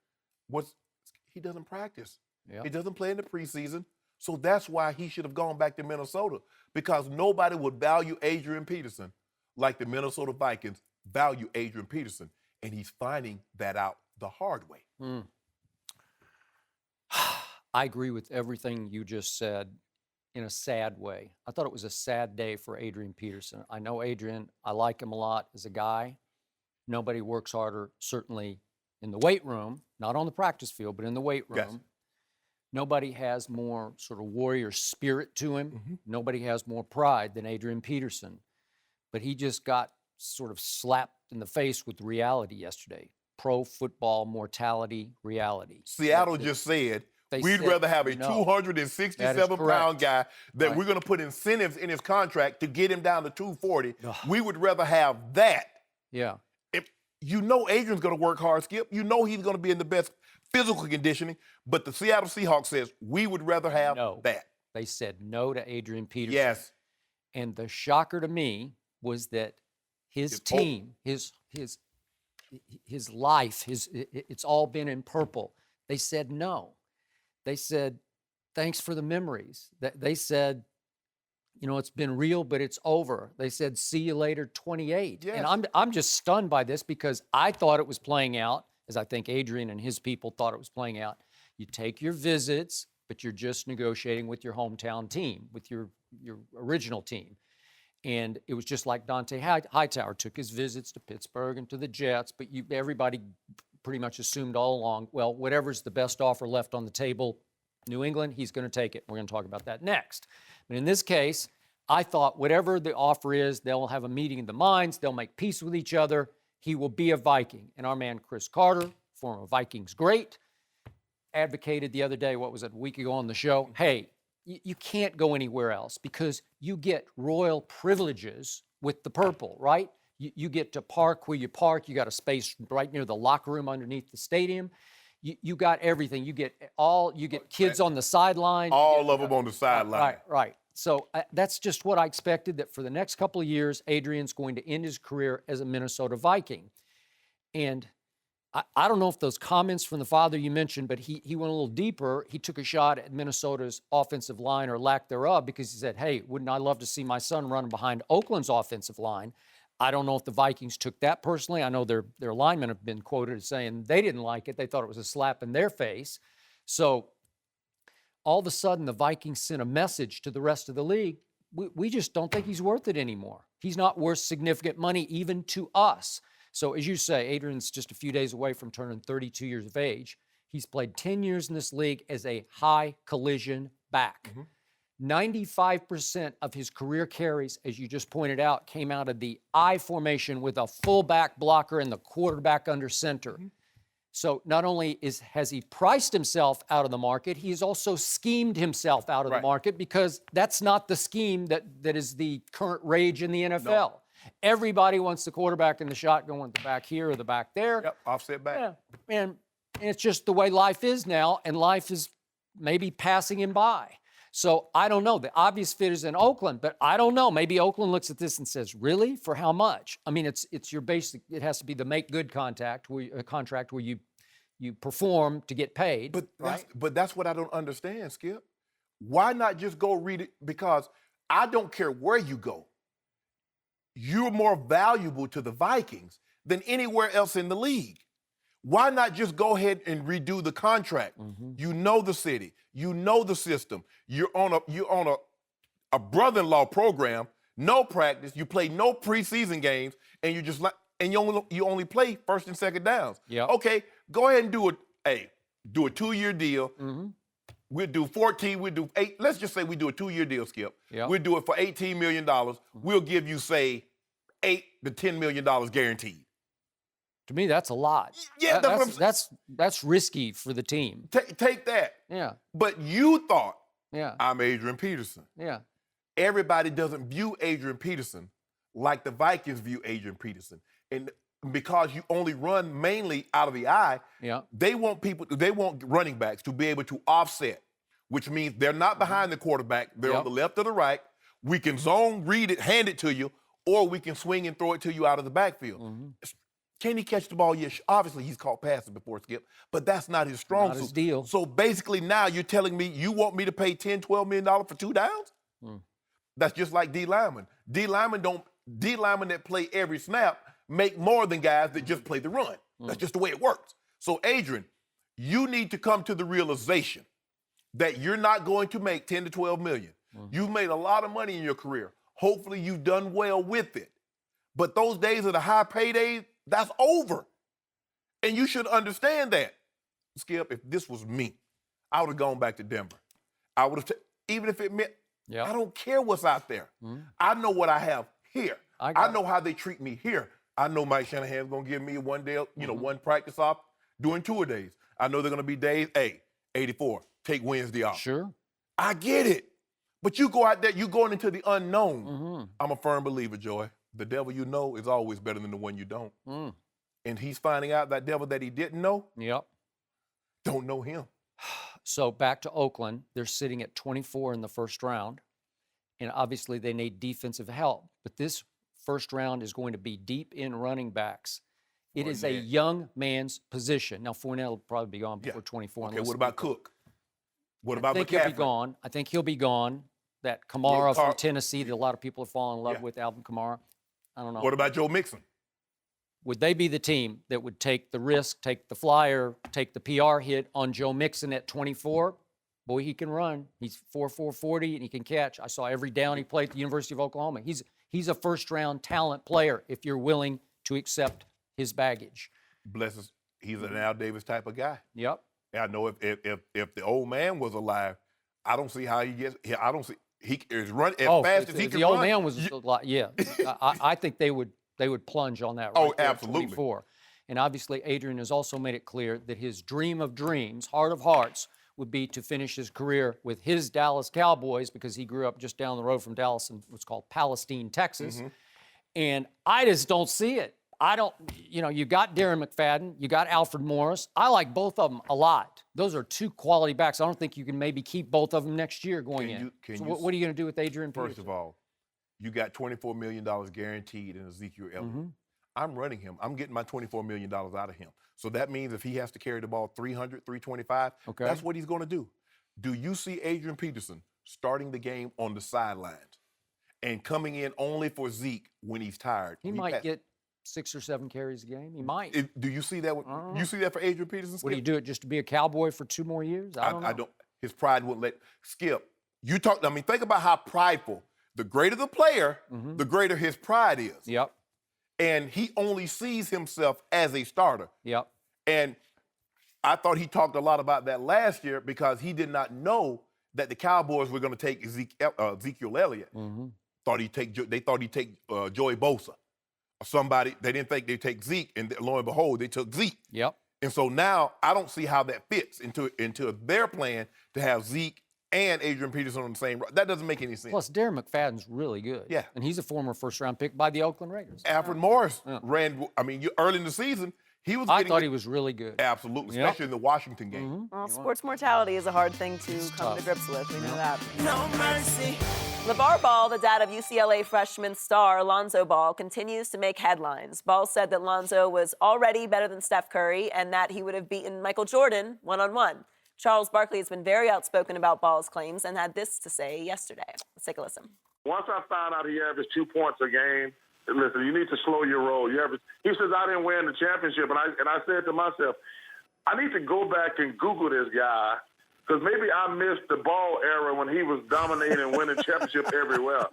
S3: he doesn't practice.
S2: Yep.
S3: He doesn't play in the preseason. So that's why he should have gone back to Minnesota, because nobody would value Adrian Peterson like the Minnesota Vikings value Adrian Peterson. And he's finding that out the hard way.
S2: I agree with everything you just said in a sad way. I thought it was a sad day for Adrian Peterson. I know Adrian, I like him a lot as a guy. Nobody works harder, certainly in the weight room, not on the practice field, but in the weight room.
S3: Yes.
S2: Nobody has more sort of warrior spirit to him. Nobody has more pride than Adrian Peterson. But he just got sort of slapped in the face with reality yesterday. Pro football mortality reality.
S3: Seattle just said, we'd rather have a 267-pound guy that we're going to put incentives in his contract to get him down to 240. We would rather have that.
S2: Yeah.
S3: Adrian's going to work hard, Skip. He's going to be in the best physical conditioning. But the Seattle Seahawks says, we would rather have that.
S2: They said no to Adrian Peterson.
S3: Yes.
S2: And the shocker to me was that his team, his life, it's all been in purple. They said no. They said, thanks for the memories. They said, it's been real, but it's over. They said, see you later, 28.
S3: Yes.
S2: And I'm just stunned by this, because I thought it was playing out, as I think Adrian and his people thought it was playing out. You take your visits, but you're just negotiating with your hometown team, with your original team. And it was just like Dante Hightower took his visits to Pittsburgh and to the Jets, but everybody pretty much assumed all along, well, whatever's the best offer left on the table, New England, he's going to take it. We're going to talk about that next. But in this case, I thought whatever the offer is, they'll have a meeting of the minds, they'll make peace with each other, he will be a Viking. And our man Chris Carter, former Vikings great, advocated the other day, a week ago on the show, hey, you can't go anywhere else because you get royal privileges with the purple, right? You get to park where you park. You got a space right near the locker room underneath the stadium. You got everything. You get kids on the sideline.
S3: All of them on the sideline.
S2: Right. So that's just what I expected, that for the next couple of years, Adrian's going to end his career as a Minnesota Viking. And I don't know if those comments from the father you mentioned, but he went a little deeper. He took a shot at Minnesota's offensive line, or lack thereod, because he said, hey, wouldn't I love to see my son running behind Oakland's offensive line? I don't know if the Vikings took that personally. I know their linemen have been quoted as saying they didn't like it. They thought it was a slap in their face. So all of a sudden, the Vikings sent a message to the rest of the league. We just don't think he's worth it anymore. He's not worth significant money even to us. So as you say, Adrian's just a few days away from turning 32 years of age. He's played 10 years in this league as a high collision back. 95% of his career carries, as you just pointed out, came out of the I formation with a fullback blocker and the quarterback under center. So not only has he priced himself out of the market, he's also schemed himself out of the market, because that's not the scheme that is the current rage in the NFL. No. Everybody wants the quarterback in the shotgun with the back here or the back there.
S3: Yep, offset back.
S2: Yeah. And it's just the way life is now, and life is maybe passing him by. So I don't know. The obvious fit is in Oakland, but I don't know. Maybe Oakland looks at this and says, really? For how much? I mean, it's your basic, it has to be the make good contract where you perform to get paid.
S3: But that's what I don't understand, Skip. Why not just go read it? Because I don't care where you go. You're more valuable to the Vikings than anywhere else in the league. Why not just go ahead and redo the contract? You know the city. You know the system. You're on a brother-in-law program, no practice. You play no preseason games, and you only play first and second downs. Okay, go ahead and do a 2-year deal. We'll do 14, we'll do 8. Let's just say we do a 2-year deal, Skip. We'll do it for $18 million. We'll give you, say, $8 to $10 million guaranteed.
S2: To me, that's a lot.
S3: Yeah,
S2: that's risky for the team.
S3: Take that.
S2: Yeah.
S3: But you thought,
S2: yeah,
S3: I'm Adrian Peterson.
S2: Yeah.
S3: Everybody doesn't view Adrian Peterson like the Vikings view Adrian Peterson. And because you only run mainly out of the eye, they want running backs to be able to offset, which means they're not behind the quarterback. They're on the left or the right. We can zone, read it, hand it to you, or we can swing and throw it to you out of the backfield. Can he catch the ball? Yes. Obviously, he's caught passes before, Skip, but that's not his strong suit.
S2: His deal.
S3: So basically now you're telling me you want me to pay $10, $12 million for 2 downs? That's just like D linemen. D linemen that play every snap make more than guys that just play the run. That's just the way it works. So Adrian, you need to come to the realization that you're not going to make 10 to 12 million. You've made a lot of money in your career. Hopefully you've done well with it. But those days of the high paydays, that's over. And you should understand that. Skip, if this was me, I would have gone back to Denver. I would have, even if it meant, I don't care what's out there. I know what I have here. I know how they treat me here. I know Mike Shanahan's going to give me one day, one practice off during 2 days. I know they're going to be days, 84, take Wednesday off.
S2: Sure.
S3: I get it. But you go out there, you're going into the unknown. I'm a firm believer, Joy. The devil you know is always better than the one you don't. And he's finding out that devil that he didn't know, don't know him.
S2: So back to Oakland, they're sitting at 24 in the first round, and obviously they need defensive help. But this first round is going to be deep in running backs. It is a young man's position. Now, Fournette will probably be gone before 24.
S3: Okay, what about Cook? What about
S2: McCaffrey? I think he'll be gone. That Kamara from Tennessee that a lot of people have fallen in love with, Alvin Kamara. I don't know.
S3: What about Joe Mixon?
S2: Would they be the team that would take the risk, take the flyer, take the PR hit on Joe Mixon at 24? Boy, he can run. He's 4.40 and he can catch. I saw every down he played at the University of Oklahoma. He's a first-round talent player if you're willing to accept his baggage.
S3: Blesses. He's an Al Davis type of guy.
S2: Yep.
S3: And I know if the old man was alive, I don't see how he gets. I don't see he is run as fast as he can run.
S2: The old man was a lot. Yeah, I think they would plunge on that. Right there at
S3: absolutely.
S2: 24. And obviously, Adrian has also made it clear that his dream of dreams, heart of hearts, would be to finish his career with his Dallas Cowboys, because he grew up just down the road from Dallas in what's called Palestine, Texas. And I just don't see it. I don't, you got Darren McFadden, you got Alfred Morris. I like both of them a lot. Those are 2 quality backs. I don't think you can maybe keep both of them next year going in. So what are you going to do with Adrian Peterson?
S3: First of all, you got $24 million guaranteed in Ezekiel Elliott. I'm running him. I'm getting my $24 million out of him. So that means if he has to carry the ball 300, 325, that's what he's going to do. Do you see Adrian Peterson starting the game on the sidelines? and coming in only for Zeke when he's tired.
S2: He might get 6 or 7 carries a game. He might.
S3: Do you see that? You see that for Adrian Peterson?
S2: Would he do it just to be a Cowboy for 2 more years? I don't know.
S3: His pride wouldn't let Skip. Think about how prideful. The greater the player, the greater his pride is.
S2: Yep.
S3: And he only sees himself as a starter.
S2: Yep.
S3: And I thought he talked a lot about that last year because he did not know that the Cowboys were going to take Ezekiel Elliott. They thought he'd take Joey Bosa or somebody. They didn't think they'd take Zeke, and lo and behold, they took Zeke.
S2: Yep.
S3: And so now I don't see how that fits into their plan to have Zeke and Adrian Peterson on the same. That doesn't make any sense.
S2: Plus, Darren McFadden's really good.
S3: Yeah.
S2: And he's a former first-round pick by the Oakland Raiders.
S3: Alfred Morris ran. Early in the season,
S2: I thought he was really good.
S3: Absolutely, especially in the Washington game.
S1: Well, sports mortality is a hard thing to come to grips with. We know that. No mercy. LaVar Ball, the dad of UCLA freshman star Lonzo Ball, continues to make headlines. Ball said that Lonzo was already better than Steph Curry and that he would have beaten Michael Jordan one-on-one. Charles Barkley has been very outspoken about Ball's claims and had this to say yesterday. Let's take a listen.
S6: Once I found out he averaged 2 points a game, listen, you need to slow your roll. He says, I didn't win the championship. And I said to myself, I need to go back and Google this guy because maybe I missed the Ball era when he was dominating and winning championship everywhere.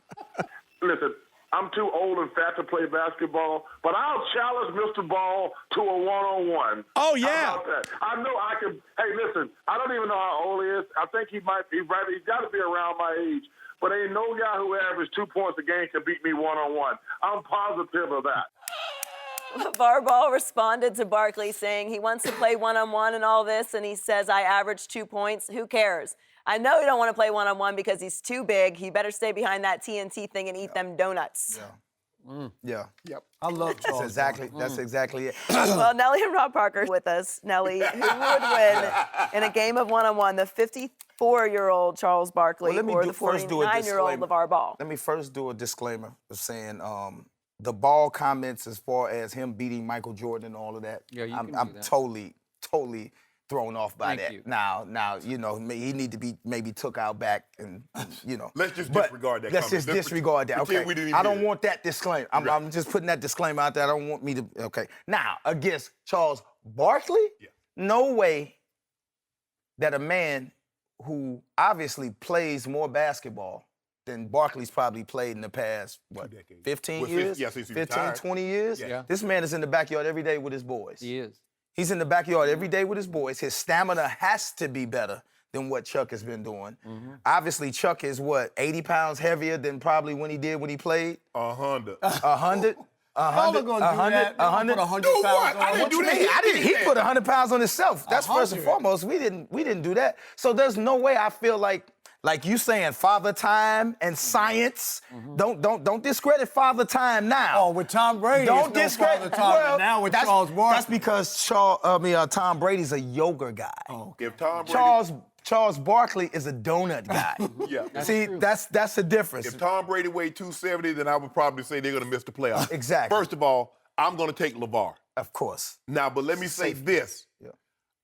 S6: Listen, I'm too old and fat to play basketball, but I'll challenge Mr. Ball to a one-on-one.
S7: Oh, yeah.
S6: How about that? I know I can. Hey, listen, I don't even know how old he is. I think he might be right. He's got to be around my age. But ain't no guy who averaged 2 points a game can beat me one-on-one. I'm positive of that.
S1: LaVar Ball responded to Barkley saying he wants to play one-on-one and all this, and he says, I averaged 2 points. Who cares? I know he don't want to play one-on-one because he's too big. He better stay behind that TNT thing and eat them donuts.
S7: Yeah.
S3: Yep.
S7: I love Charles. That's exactly it.
S1: Well, Nelly and Rob Parker with us. Nelly, who would win in a game of one-on-one, the 54-year-old Charles Barkley or the 49-year-old LaVar Ball?
S7: Let me first do a disclaimer of saying the Ball comments as far as him beating Michael Jordan and all of that.
S2: Yeah,
S7: I'm totally thrown off by that.
S2: You.
S7: Now, he need to be maybe took out back and,
S3: Let's just disregard that.
S7: Let's just disregard that. Okay. I don't want that disclaimer. I'm just putting that disclaimer out there. I don't want me to. Okay. Now, against Charles Barkley, no way that a man who obviously plays more basketball than Barkley's probably played in the past, 15 years? 15, 20 years?
S2: Yeah.
S7: This man is in the backyard every day with his boys.
S2: He is.
S7: He's in the backyard every day with his boys. His stamina has to be better than what Chuck has been doing. Obviously, Chuck is 80 pounds heavier than probably when he played?
S3: 100.
S7: 100?
S8: Y'all are going to do that.
S7: 100
S8: pounds on.
S3: I didn't do that.
S7: He put 100 pounds on himself. That's first and foremost. We didn't do that. So there's no way I feel like you saying Father Time and science. Don't discredit Father Time now.
S8: Oh, with Tom Brady,
S7: don't
S8: it's no Father Time. But now with Charles Barkley.
S7: That's because Tom Brady's a yoga guy.
S8: Oh, okay.
S3: If Tom Brady,
S7: Charles Barkley is a donut guy. See, that's the difference.
S3: if Tom Brady weighed 270, then I would probably say they're going to miss the playoffs.
S7: Exactly.
S3: First of all, I'm going to take LaVar.
S7: Of course.
S3: Now, but let me say this.
S7: Yeah.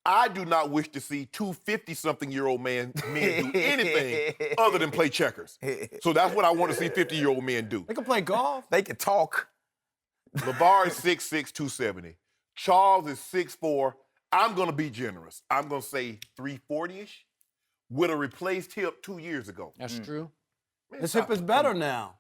S3: I do not wish to see two 50-something-year-old men do anything other than play checkers. So that's what I want to see 50-year-old men do.
S8: They can play golf.
S7: They can talk.
S3: LaVar is 6'6", 270. Charles is 6'4". I'm going to be generous. I'm going to say 340-ish with a replaced hip 2 years ago.
S2: That's true.
S3: Man,
S8: His
S3: stop
S8: hip is
S3: it.
S8: better now.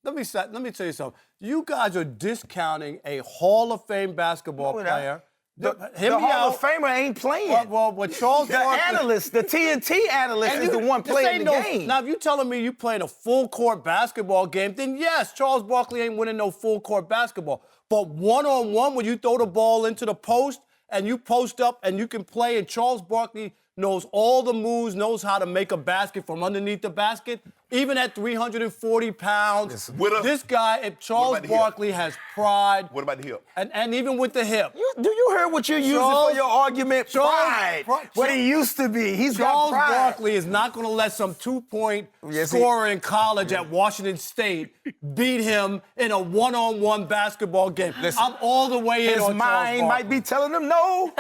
S8: Let me tell you something. You guys are discounting a Hall of Fame basketball
S7: No, we're not.
S8: player.
S7: The Hall of Famer ain't playing.
S8: Well, with Charles
S7: The
S8: Barkley.
S7: analyst, the TNT analyst is the one playing the game.
S8: Now, if you're telling me you playing a full-court basketball game, then yes, Charles Barkley ain't winning no full-court basketball. But one-on-one, when you throw the ball into the post and you post up and you can play, and Charles Barkley knows all the moves, knows how to make a basket from underneath the basket, even at 340 pounds. This guy, Charles Barkley, has pride.
S3: What about the hip?
S8: And even with the hip.
S7: Do you hear what you're using for your argument? Pride. What he used to be. He's
S8: Charles
S7: got pride.
S8: Barkley is not going to let some two-point scorer in college at Washington State beat him in a one-on-one basketball game.
S7: Listen,
S8: I'm all the way in
S7: his
S8: on Charles
S7: mind
S8: Barkley.
S7: might be telling him no,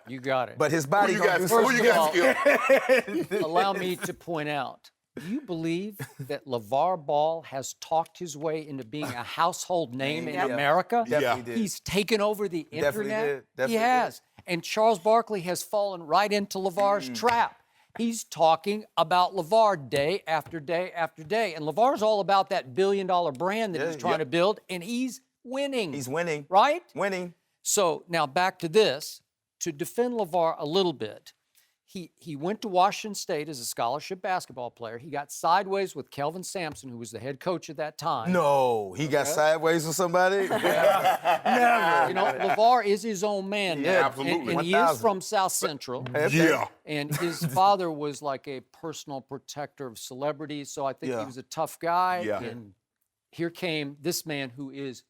S2: You got it.
S7: but his body
S3: Who
S7: gonna do
S3: you
S7: something.
S3: got, Skip?
S2: Allow me to point out Do you believe that LaVar Ball has talked his way into being a household name in America?
S7: Definitely did.
S2: He's taken over the internet.
S7: Definitely
S2: he has. And Charles Barkley has fallen right into LaVar's trap. He's talking about LaVar day after day after day. And LaVar's all about that billion-dollar brand that he's trying to build, and he's winning.
S7: He's winning.
S2: Right?
S7: Winning.
S2: So now back to this. To defend LaVar a little bit, he went to Washington State as a scholarship basketball player. He got sideways with Kelvin Sampson, who was the head coach at that time.
S7: No, he got sideways with somebody? Never.
S2: You know, LaVar is his own man.
S3: Yeah,
S2: And he is from South Central.
S3: Yeah.
S2: And his father was like a personal protector of celebrities, so I think he was a tough guy.
S3: Yeah.
S2: And here came this man who is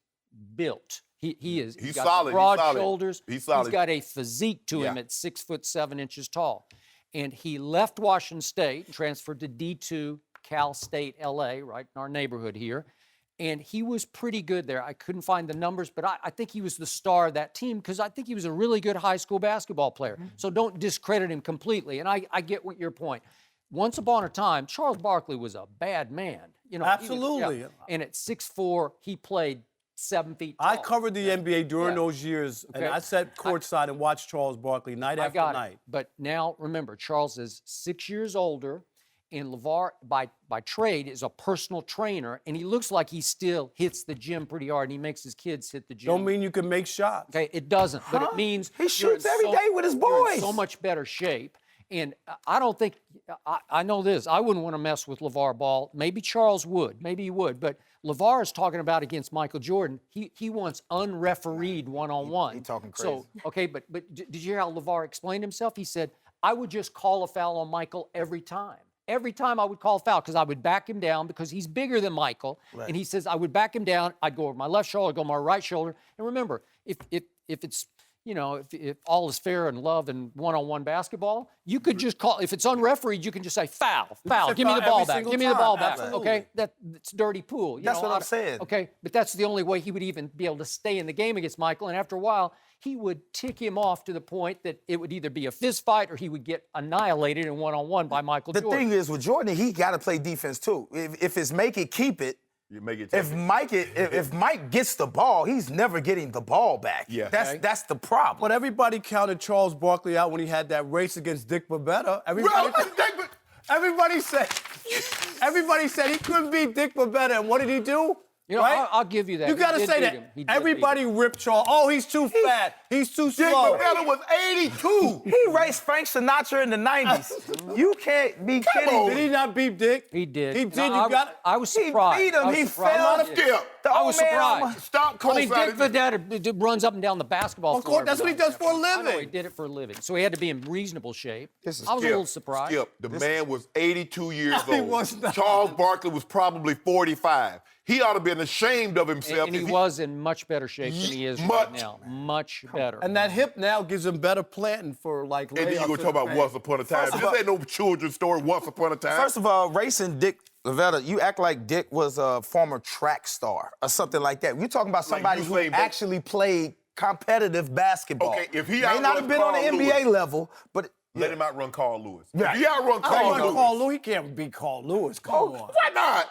S2: built. He's got
S3: solid.
S2: broad
S3: He's solid.
S2: shoulders.
S3: He's solid.
S2: He's got a physique to him at 6'7" tall. And he left Washington State and transferred to D2 Cal State LA, right in our neighborhood here. And he was pretty good there. I couldn't find the numbers, but I think he was the star of that team because I think he was a really good high school basketball player. So don't discredit him completely. And I get what your point. Once upon a time, Charles Barkley was a bad man. You know,
S8: Absolutely.
S2: And at 6'4", he played 7 feet tall.
S8: I covered the NBA during those years, and I sat courtside and watched Charles Barkley night after night.
S2: But now, remember, Charles is 6 years older, and LaVar, by trade, is a personal trainer, and he looks like he still hits the gym pretty hard, and he makes his kids hit the gym.
S8: Don't mean you can make shots.
S2: Okay, it doesn't, but it means
S7: He shoots every day with his
S2: you're in
S7: boys.
S2: so much better shape. And I don't think, I know this, I wouldn't want to mess with LaVar Ball. Maybe Charles would, maybe he would, but LaVar is talking about against Michael Jordan. He wants unrefereed one-on-one.
S7: He talking crazy.
S2: So, okay, but did you hear how LaVar explained himself? He said, I would just call a foul on Michael every time. Every time I would call a foul because I would back him down because he's bigger than Michael. Right. And he says I would back him down. I'd go over my left shoulder, I'd go my right shoulder. And remember, if it's, you know, if all is fair in love and one-on-one basketball, you could just call, if it's unrefereed, you can just say foul, give me the ball back, give me the ball back, okay? That's dirty pool.
S7: That's what I'm saying.
S2: Okay, but that's the only way he would even be able to stay in the game against Michael, and after a while, he would tick him off to the point that it would either be a fist fight or he would get annihilated in one-on-one by Michael Jordan.
S7: The thing is, with Jordan, he got to play defense too. If it's make it, keep it.
S3: You make it.
S7: If Mike gets the ball, he's never getting the ball back.
S3: Yeah.
S7: That's the problem.
S8: But everybody counted Charles Barkley out when he had that race against Dick Bavetta. Everybody said he couldn't beat Dick Bavetta, and what did he do?
S2: You know,
S8: right?
S2: I'll give you that.
S8: You got to say that. Everybody ripped Charles. Oh, he's too fat. He's too slow.
S3: Dick Bavetta was 82.
S7: He raced Frank Sinatra in the 90s. You can't be kidding me.
S8: Did he not beat Dick?
S2: He did.
S8: He did.
S2: I was surprised.
S7: He beat him. He fell.
S2: I was surprised.
S3: Stop
S2: Dick Bavetta runs up and down the basketball floor.
S8: Of course, that's what he does for a living.
S2: I know he did it for a living. So he had to be in reasonable shape. I was a little surprised.
S3: Skip, the man was 82 years old.
S8: He was not.
S3: Charles Barkley was probably 45. He ought to be ashamed of himself.
S2: And he was in much better shape than he is right now. Much better.
S8: And that hip now gives him better planting for like.
S3: And then you're gonna talk about once upon a time. This ain't no children's story. Once upon a time.
S7: First of all, racing Dick Bavetta, you act like Dick was a former track star or something like that. We're talking about somebody who actually played competitive basketball.
S3: Okay, if he
S7: may not have been on the NBA level, but
S3: let him outrun Carl Lewis.
S7: Yeah.
S3: If he outrun Carl Lewis,
S8: he can't beat Carl Lewis. Come on.
S3: Why not?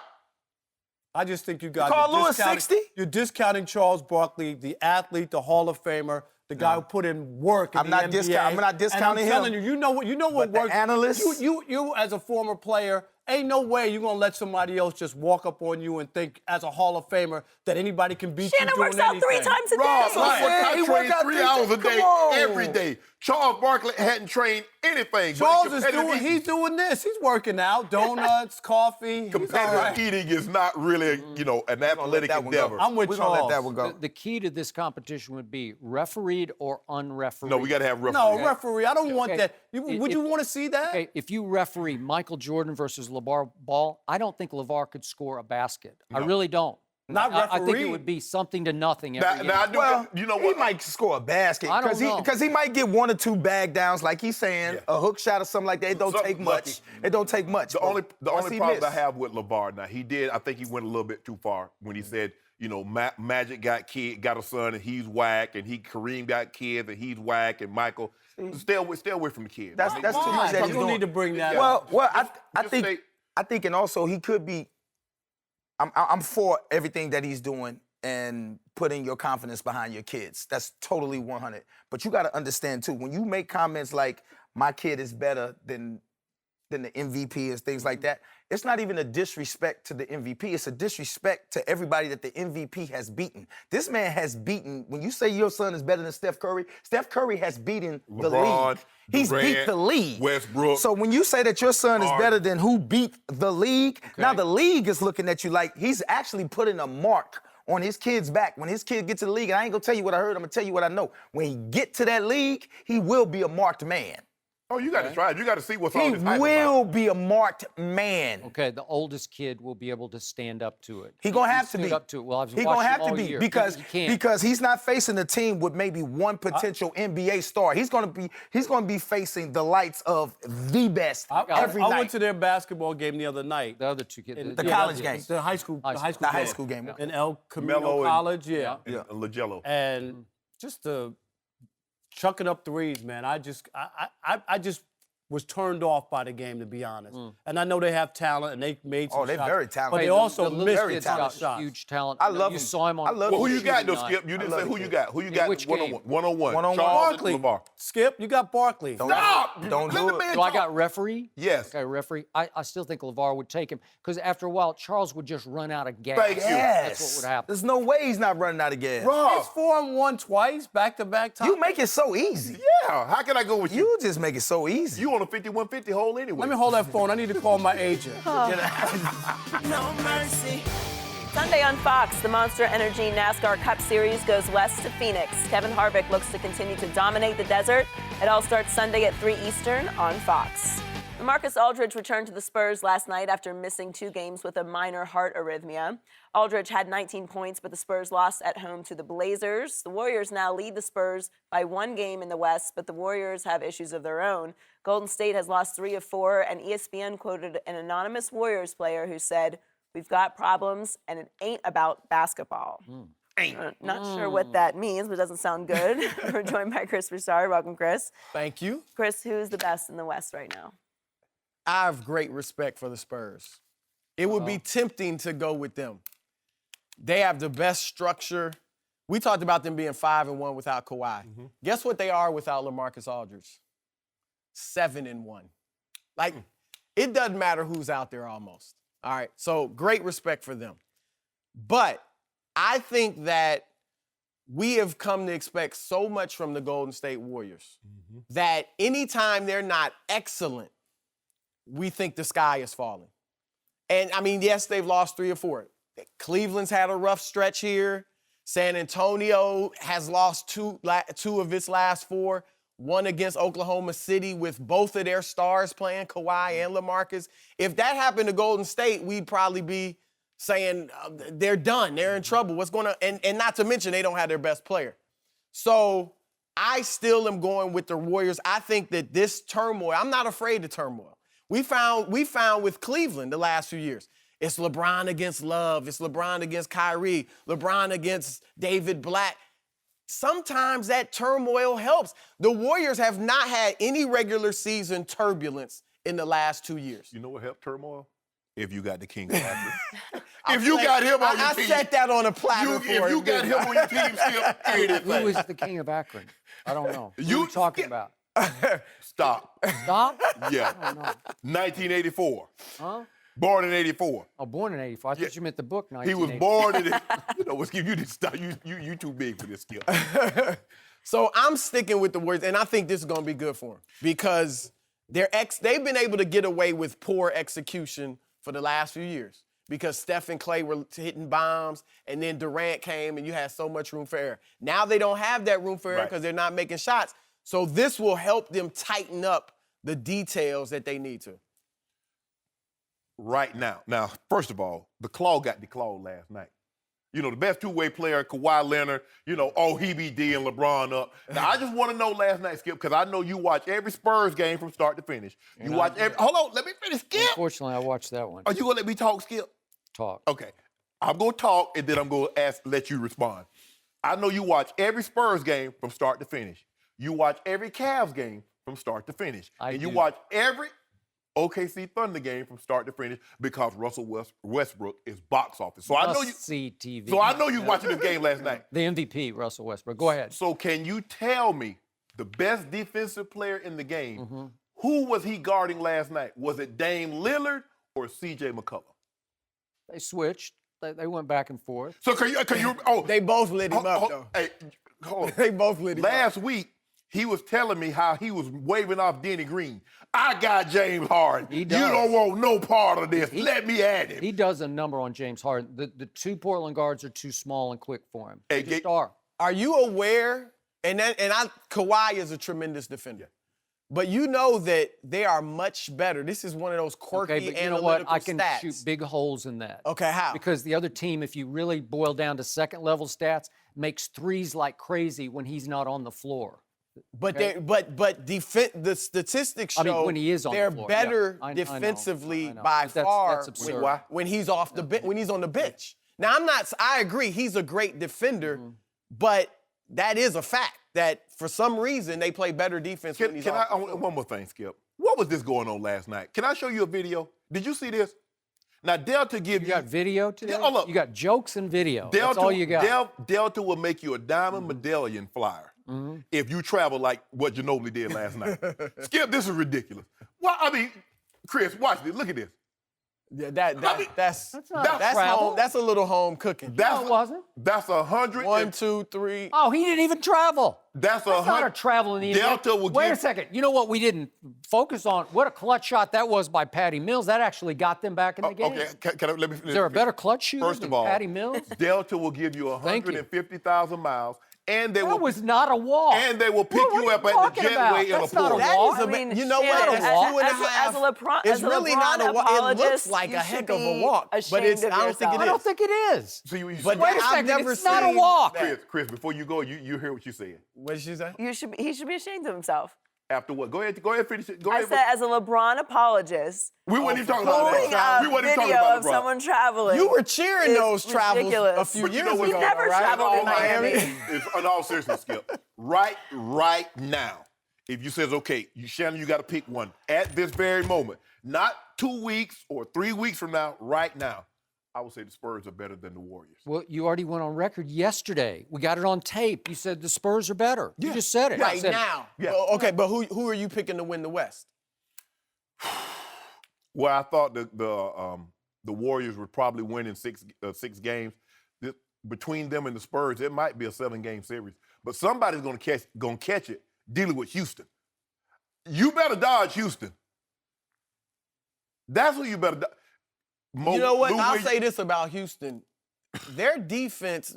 S8: I just think you got
S7: Carl Lewis 60.
S8: You're discounting Charles Barkley, the athlete, the Hall of Famer, the guy who put in work in the NBA.
S7: I'm not discounting
S8: him. I'm telling
S7: him.
S8: You know what works.
S7: The analysts.
S8: You as a former player, ain't no way you're gonna let somebody else just walk up on you and think, as a Hall of Famer, that anybody can beat
S1: Shannon
S8: you doing
S1: works out 3 times a day.
S3: I train 3 hours a day every day. Charles Barkley hadn't trained anything.
S8: Charles is doing this. He's working out, donuts, coffee.
S3: Competitive eating is not really, an athletic endeavor.
S8: I'm with
S7: We're
S8: Charles.
S7: gonna let that one go.
S2: The key to this competition would be refereed or unrefereed.
S3: No, we got to have referee.
S8: No, referee. I don't want that. Would you want to see that?
S2: Okay, if you referee Michael Jordan versus LaVar Ball, I don't think LaVar could score a basket. No. I really don't.
S8: Not
S2: I think it
S8: referee.
S2: would be something to nothing every game.
S3: You know what?
S7: He might score a basket
S2: I don't know.
S7: because he might get 1 or 2 bag downs, like he's saying, a hook shot or something like that. It don't take much. It don't take much.
S3: The only problem I have with LaVar now, I think he went a little bit too far when he said, Magic got a son and he's whack, and Kareem got kids and he's whack, and Michael. Stay away from the kids.
S7: That's too much that
S8: You
S7: he's
S8: don't
S7: doing.
S8: need to bring that up.
S7: Well, I think I think, and also he could be. I'm for everything that he's doing and putting your confidence behind your kids. That's totally 100. But you got to understand too, when you make comments like my kid is better than the MVP and things like that, it's not even a disrespect to the MVP. It's a disrespect to everybody that the MVP has beaten. This man has beaten, when you say your son is better than Steph Curry has beaten the
S3: LeBron,
S7: league. He's
S3: Durant,
S7: beat the league.
S3: Westbrook.
S7: So when you say that your son is better than who beat the league, now the league is looking at you like he's actually putting a mark on his kid's back. When his kid gets to the league, and I ain't gonna tell you what I heard, I'm gonna tell you what I know. When he get to that league, he will be a marked man.
S3: Oh, you got to try it. You got to see what's
S7: He
S3: on his hype
S7: will
S3: about.
S7: be a marked man.
S2: Okay, the oldest kid will be able to stand up to it.
S7: He gonna have to
S2: stood
S7: be.
S2: up to it. Well, I've
S7: He
S2: watched
S7: gonna
S2: him
S7: have to
S2: all
S7: be
S2: year.
S7: because he's not facing a team with maybe one potential NBA star. He's gonna be facing the lights of the best every night.
S8: I went to their basketball game the other night.
S2: The other two kids.
S7: The college game.
S8: The high school
S7: game.
S8: In El Camino
S3: Melo
S8: College,
S3: and LaGello.
S8: And just chucking up threes, man. I just was turned off by the game, to be honest. And I know they have talent, and they made some shots.
S7: they're very talented.
S8: But they also
S2: the
S8: missed
S2: kid's
S8: some
S2: got
S8: shots.
S2: huge talent.
S7: I love
S2: you
S7: him.
S2: saw him on.
S7: I love
S3: Well, who
S7: him.
S3: you got, though,
S2: shooting
S3: Skip?
S2: night.
S3: You didn't
S7: love
S3: say who
S7: the
S3: you
S7: kid.
S3: got. Who you got
S2: which game?
S3: one-on-one?
S7: One-on-one.
S3: Charles
S8: Barkley.
S3: and LaVar.
S8: Skip, you got Barkley.
S3: Stop!
S7: Don't
S3: Let
S7: do
S3: the
S7: it.
S3: man
S2: Do I
S3: talk.
S2: got referee?
S3: Yes.
S2: Okay, referee. I still think LaVar would take him because after a while, Charles would just run out of gas.
S3: Thank you.
S7: Yes.
S2: That's what would happen.
S7: There's no way he's not running out of gas.
S3: Rob.
S8: It's 4-on-1 twice, back-to-back times.
S7: You make it so easy.
S3: Yeah, how can I go with you?
S7: You just make it so easy.
S3: You on a 5150 hole anyway.
S8: Let me hold that phone. I need to call my agent.
S1: No mercy. Sunday on Fox, the Monster Energy NASCAR Cup Series goes west to Phoenix. Kevin Harvick looks to continue to dominate the desert. It all starts Sunday at 3 Eastern on Fox. Marcus Aldridge returned to the Spurs last night after missing 2 games with a minor heart arrhythmia. Aldridge had 19 points, but the Spurs lost at home to the Blazers. The Warriors now lead the Spurs by 1 game in the West, but the Warriors have issues of their own. Golden State has lost 3 of 4, and ESPN quoted an anonymous Warriors player who said, "We've got problems, and it ain't about basketball." Not sure what that means, but it doesn't sound good. We're joined by Chris Broussard. Welcome, Chris.
S9: Thank you.
S1: Chris, who's the best in the West right now?
S9: I have great respect for the Spurs. It would be tempting to go with them. They have the best structure. We talked about them being 5-1 without Kawhi. Guess what they are without LaMarcus Aldridge? 7-1. Like, it doesn't matter who's out there almost. All right, so great respect for them. But I think that we have come to expect so much from the Golden State Warriors that anytime they're not excellent, we think the sky is falling. And, I mean, yes, they've lost 3 or 4. Cleveland's had a rough stretch here. San Antonio has lost two of its last 4. One against Oklahoma City with both of their stars playing, Kawhi and LaMarcus. If that happened to Golden State, we'd probably be saying they're done. They're in trouble. What's going on? And not to mention they don't have their best player. So I still am going with the Warriors. I think that this turmoil, I'm not afraid of turmoil. We found with Cleveland the last few years, it's LeBron against Love. It's LeBron against Kyrie. LeBron against David Black. Sometimes that turmoil helps. The Warriors have not had any regular season turbulence in the last 2 years.
S3: You know what helped turmoil? If you got the king of Africa. If you got him on your team.
S9: I set that on a platter for
S3: If you got him on your team, Skip,
S2: Who is the king of Akron? I don't know. Who are you talking about?
S3: Stop.
S2: Stop?
S3: Yeah.
S2: I don't know.
S3: 1984.
S2: Huh?
S3: Born in 84.
S2: Oh, born in 84. I thought you meant the book
S3: He
S2: 1984.
S3: was born in you know what, Skip, you didn't stop. You too big for this, Skip.
S9: So I'm sticking with the Warriors, and I think this is going to be good for them because they've been able to get away with poor execution for the last few years because Steph and Clay were hitting bombs, and then Durant came, and you had so much room for error. Now they don't have that room for error because they're not making shots. So this will help them tighten up the details that they need to.
S3: Right now. Now, first of all, the claw got declawed last night. You know, the best two-way player, Kawhi Leonard, he be D'ing LeBron up. Now, I just want to know last night, Skip, because I know you watch every Spurs game from start to finish. Hold on, let me finish, Skip.
S2: Unfortunately, I watched that one.
S3: Are you going to let me talk, Skip?
S2: Talk.
S3: Okay. I'm going to talk, and then I'm going to let you respond. I know you watch every Spurs game from start to finish. You watch every Cavs game from start to finish. You watch every OKC Thunder game from start to finish because Russell Westbrook is box office. So I know you
S2: see TV.
S3: So I know you was watching this game last night.
S2: The MVP, Russell Westbrook. Go ahead.
S3: So can you tell me the best defensive player in the game, who was he guarding last night? Was it Dame Lillard or C.J. McCollum?
S2: They switched. They went back and forth.
S3: So can you
S9: they both lit him up, though.
S3: Hey, hold on.
S9: They both lit him up.
S3: Last week, he was telling me how he was waving off Denny Green. I got James Harden.
S2: He does.
S3: You don't want no part of this. Let me at him.
S2: He does a number on James Harden. The two Portland guards are too small and quick for him.
S3: Hey,
S2: They just are.
S9: Are you aware? Kawhi is a tremendous defender. But you know that they are much better. This is one of those quirky
S2: Okay, but you know
S9: analytical
S2: what? I can
S9: stats.
S2: shoot big holes in that.
S9: Okay, how?
S2: Because the other team, if you really boil down to second-level stats, makes threes like crazy when he's not on the floor.
S9: But
S2: Okay.
S9: the statistics show
S2: when he is on the
S9: they're
S2: floor,
S9: better
S2: yeah. I know,
S9: defensively
S2: I know.
S9: by
S2: But that's
S9: far
S2: absurd.
S9: when he's off the when he's on the bench. Now I agree he's a great defender, but that is a fact that for some reason they play better defense when he's off the floor.
S3: One more thing, Skip. What was this going on last night? Can I show you a video? Did you see this? Now, Delta give you...
S2: You got video today?
S3: Hold up.
S2: You got jokes and video.
S3: Delta,
S2: That's all you got.
S3: Delta will make you a diamond medallion flyer if you travel like what Ginobili did last night. Skip, this is ridiculous. Well, I mean, Chris, watch this. Look at this.
S9: Yeah,
S2: That's not travel.
S9: home. That's a little home cooking.
S2: No, it wasn't.
S3: That's 100.
S9: 1, 2, 3.
S2: Oh, he didn't even travel.
S3: That's
S2: That's not a
S3: 100.
S2: travel in the
S3: Delta
S2: NBA.
S3: will
S2: Wait a
S3: give-
S2: second. You know what we didn't focus on? What a clutch shot that was by Patty Mills. That actually got them back in the game.
S3: Okay, let me.
S2: Is there a better clutch shooter
S3: First
S2: than
S3: of all,
S2: Patty Mills?
S3: Delta will give you
S2: Thank you.
S3: 150,000 miles, and they
S2: That
S3: will.
S2: was not a walk.
S3: And they will pick
S2: What
S3: you
S2: are
S3: up at the
S2: talking about?
S3: jetway in a
S2: That's not
S3: pool.
S9: That
S2: walk.
S9: is a,
S1: I mean,
S9: you know
S1: Shannon,
S9: what? It's
S2: as-
S9: 2.5.
S1: as a LeBron-
S9: it's
S1: as a
S9: really
S1: LeBron
S9: not a walk. It looks
S1: apologist,
S9: like
S1: you
S9: a
S1: should
S9: heck of a
S1: be
S9: walk, but
S1: ashamed
S9: it's.
S1: of
S9: I don't think it
S1: yourself.
S2: I
S9: is.
S2: don't think it is.
S3: So you
S9: But
S2: Wait a
S9: I've
S2: second.
S9: never
S2: It's not a
S9: seen
S2: walk.
S9: that.
S3: Chris, before you go, you hear what you said.
S9: What did she say?
S1: He should be ashamed of himself.
S3: After what? Go ahead, finish it. Go
S1: I
S3: ahead.
S1: said, as a LeBron apologist,
S3: We weren't even talking about
S1: pulling
S3: that.
S1: a
S3: We weren't even talking
S1: video
S3: about
S1: of
S3: LeBron.
S1: someone traveling.
S9: You were cheering
S1: is
S9: those travels
S1: ridiculous.
S9: a few
S3: But you
S9: years
S3: know
S9: ago,
S3: what?
S1: He never
S9: right?
S1: traveled
S9: In
S1: to Miami.
S3: It's in all seriousness, Skip. Right now, if you says, okay, Shannon, you got to pick one at this very moment, not 2 weeks or 3 weeks from now, right now, I would say the Spurs are better than the Warriors.
S2: Well, you already went on record yesterday. We got it on tape. You said the Spurs are better. You just said it.
S9: Right
S2: You said-
S9: now.
S3: Yeah.
S9: Well, okay, but who are you picking to win the West?
S3: Well, I thought the Warriors would probably win in six games. Between them and the Spurs, it might be a 7-game series. But somebody's gonna catch it dealing with Houston. You better dodge Houston. That's who you better dodge.
S9: You know what? I'll say this about Houston. Their defense,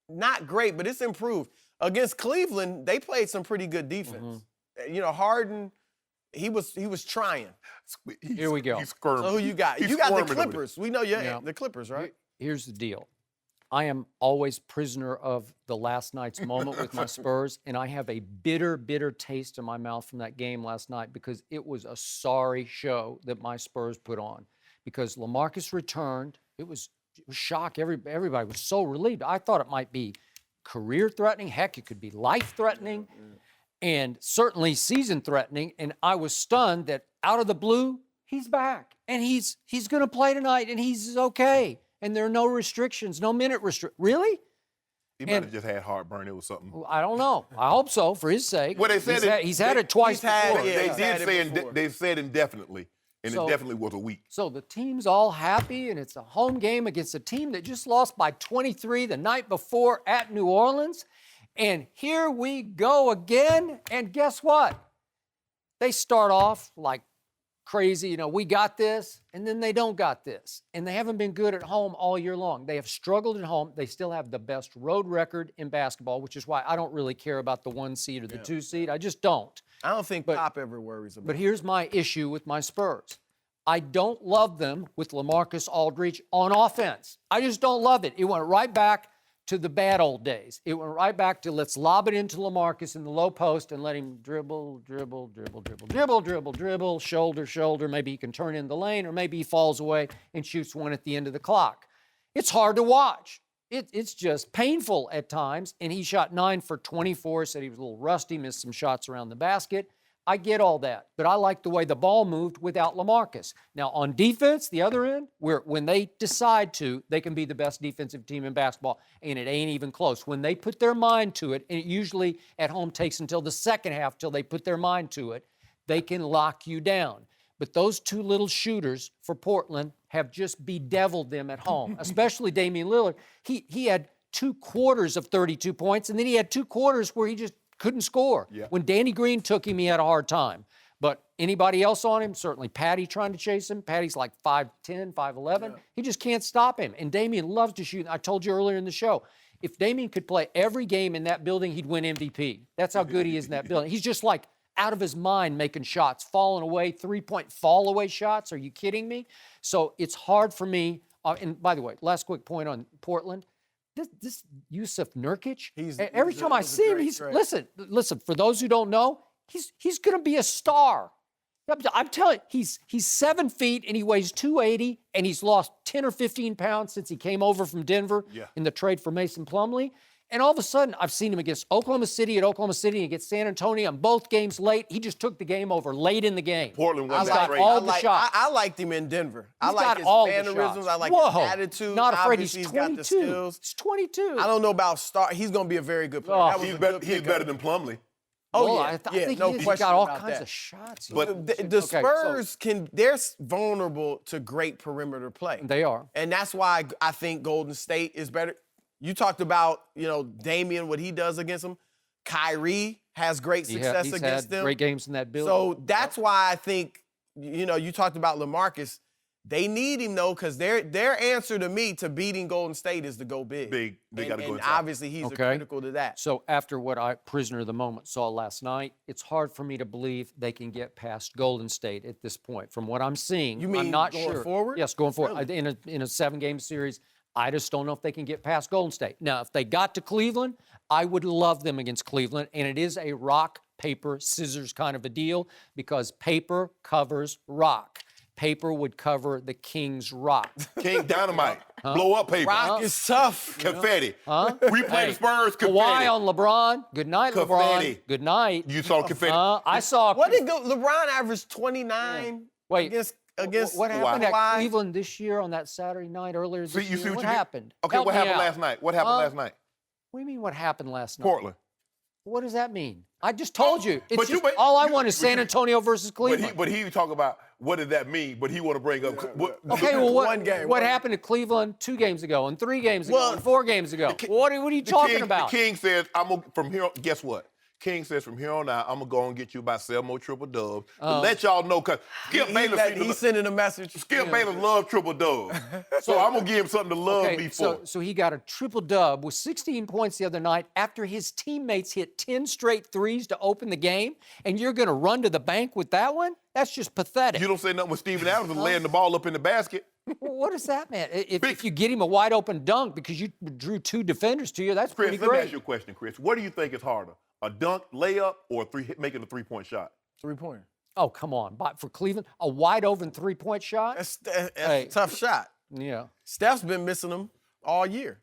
S9: not great, but it's improved. Against Cleveland, they played some pretty good defense. You know, Harden, he was trying.
S2: Here we go.
S3: He's squirming.
S9: So who you got?
S3: He's
S9: You got the
S3: squirming over there.
S9: Clippers. We know the Clippers, right?
S2: Here's the deal. I am always prisoner of the last night's moment with my Spurs, and I have a bitter, bitter taste in my mouth from that game last night because it was a sorry show that my Spurs put on. Because LaMarcus returned, it was shock. Everybody was so relieved. I thought it might be career-threatening. Heck, it could be life-threatening, and certainly season-threatening. And I was stunned that out of the blue, he's back, and he's going to play tonight, and he's okay. And there are no restrictions, no minute restriction. Really?
S3: He might have just had heartburn. It was something.
S2: I don't know. I hope so, for his sake.
S3: Well, they said
S2: he's had it twice before.
S3: They said indefinitely, and it definitely was a week.
S2: So the team's all happy, and it's a home game against a team that just lost by 23 the night before at New Orleans. And here we go again. And guess what? They start off like crazy, we got this, and then they don't got this. And they haven't been good at home all year long. They have struggled at home. They still have the best road record in basketball, which is why I don't really care about the 1 seed or the 2 seed. I just don't.
S9: I don't think Pop ever worries about
S2: But here's my issue with my Spurs. I don't love them with LaMarcus Aldridge on offense. I just don't love it. It went right back to the bad old days. It went right back to let's lob it into LaMarcus in the low post and let him dribble, shoulder. Maybe he can turn in the lane, or maybe he falls away and shoots one at the end of the clock. It's hard to watch. It's just painful at times. And he shot 9 for 24, said he was a little rusty, missed some shots around the basket. I get all that, but I like the way the ball moved without LaMarcus. Now, on defense, the other end, when they decide to, they can be the best defensive team in basketball, and it ain't even close. When they put their mind to it, and it usually at home takes until the second half till they put their mind to it, they can lock you down. But those two little shooters for Portland have just bedeviled them at home, especially Damian Lillard. He had 2 quarters of 32 points, and then he had 2 quarters where he just couldn't score.
S3: Yeah.
S2: When Danny Green took him, he had a hard time. But anybody else on him, certainly Patty trying to chase him. Patty's like 5'10", 5'11". Yeah. He just can't stop him. And Damian loves to shoot. I told you earlier in the show, if Damian could play every game in that building, he'd win MVP. That's how good he is in that building. He's just like out of his mind making shots, falling away, 3-point fall away shots. Are you kidding me? So it's hard for me. And by the way, last quick point on Portland. This Yusuf Nurkic, every time I see him, listen, for those who don't know, he's going to be a star. I'm telling you, he's 7 feet and he weighs 280 and he's lost 10 or 15 pounds since he came over from Denver in the trade for Mason Plumlee. And all of a sudden, I've seen him against Oklahoma City and against San Antonio on both games late. He just took the game over late in the game.
S3: Portland won
S2: that race. All the shots.
S9: I liked him in Denver. I
S2: He's
S9: like
S2: got
S9: his
S2: all the
S9: mannerisms.
S2: shots.
S9: I like
S2: Whoa.
S9: his attitude.
S2: Not afraid.
S9: Obviously,
S2: He's
S9: got
S2: 22.
S9: the skills.
S2: He's 22.
S9: I don't know about star. He's going to be a very good player.
S2: Oh,
S9: That was
S3: He's better than Plumlee.
S9: Oh,
S2: well,
S9: yeah.
S2: I think
S9: no
S2: he's
S9: question
S2: got all
S9: about
S2: kinds
S9: that.
S2: of shots.
S3: But
S9: The Spurs they're vulnerable to great perimeter play.
S2: They are.
S9: And that's why I think Golden State is better. You talked about, Damian, what he does against them. Kyrie has great success
S2: he's
S9: against
S2: had
S9: them.
S2: great games in that building.
S9: So that's why I think, you talked about LaMarcus. They need him, though, because their answer to me to beating Golden State is to go big.
S3: They got to go
S9: and
S3: inside.
S9: obviously he's critical to that.
S2: So after what I, prisoner of the moment, saw last night, it's hard for me to believe they can get past Golden State at this point. From what I'm seeing,
S9: You mean
S2: I'm not
S9: going
S2: sure.
S9: forward?
S2: Yes, going forward.
S9: Really?
S2: In a 7-game series, I just don't know if they can get past Golden State. Now, if they got to Cleveland, I would love them against Cleveland, and it is a rock, paper, scissors kind of a deal because paper covers rock. Paper would cover the King's rock.
S3: King Dynamite. Blow up paper.
S9: Rock is tough.
S3: Confetti. We play
S2: Hey,
S3: the Spurs, confetti.
S2: Kawhi on LeBron. Good night,
S3: Confetti.
S2: LeBron. Good night.
S3: You saw confetti.
S2: I saw.
S9: What did LeBron average 29
S2: Wait.
S9: against
S2: What happened at
S9: Kawhi?
S2: Cleveland this year on that Saturday night earlier this
S3: You
S2: year?
S3: see
S2: What
S3: you
S2: happened?
S3: Okay,
S2: Help
S3: what
S2: me
S3: happened
S2: out.
S3: last night? What happened last night?
S2: What do you mean what happened last night?
S3: Portland.
S2: What does that mean? I just told you. It's
S3: But
S2: just,
S3: but
S2: all I want is San Antonio versus Cleveland.
S3: But he talk about what did that mean, but he want to bring up.
S2: Okay, well,
S9: One game.
S2: what happened to Cleveland 2 games ago and 3 games ago
S9: Well,
S2: and 4 games ago? What are you talking about?
S3: The King says, from here, guess what? King says, from here on out, I'm going to go and get you about 7 more triple dubs. To let y'all know, because Skip Bayless...
S9: He's sending a message.
S3: Skip Bayless loves triple dubs. So I'm going to give him something to love me for.
S2: So he got a triple dub with 16 points the other night after his teammates hit 10 straight threes to open the game, and you're going to run to the bank with that one? That's just pathetic.
S3: You don't say nothing with Steven Adams and laying the ball up in the basket.
S2: What does that mean? If you get him a wide open dunk because you drew 2 defenders to you, that's
S3: Chris,
S2: pretty
S3: let me
S2: great.
S3: ask you a question, Chris. What do you think is harder, a dunk, layup, or making a 3-point shot?
S9: 3-pointer.
S2: Oh, come on. But for Cleveland, a wide open 3-point shot?
S9: That's a tough shot.
S2: Yeah.
S9: Steph's been missing them all year.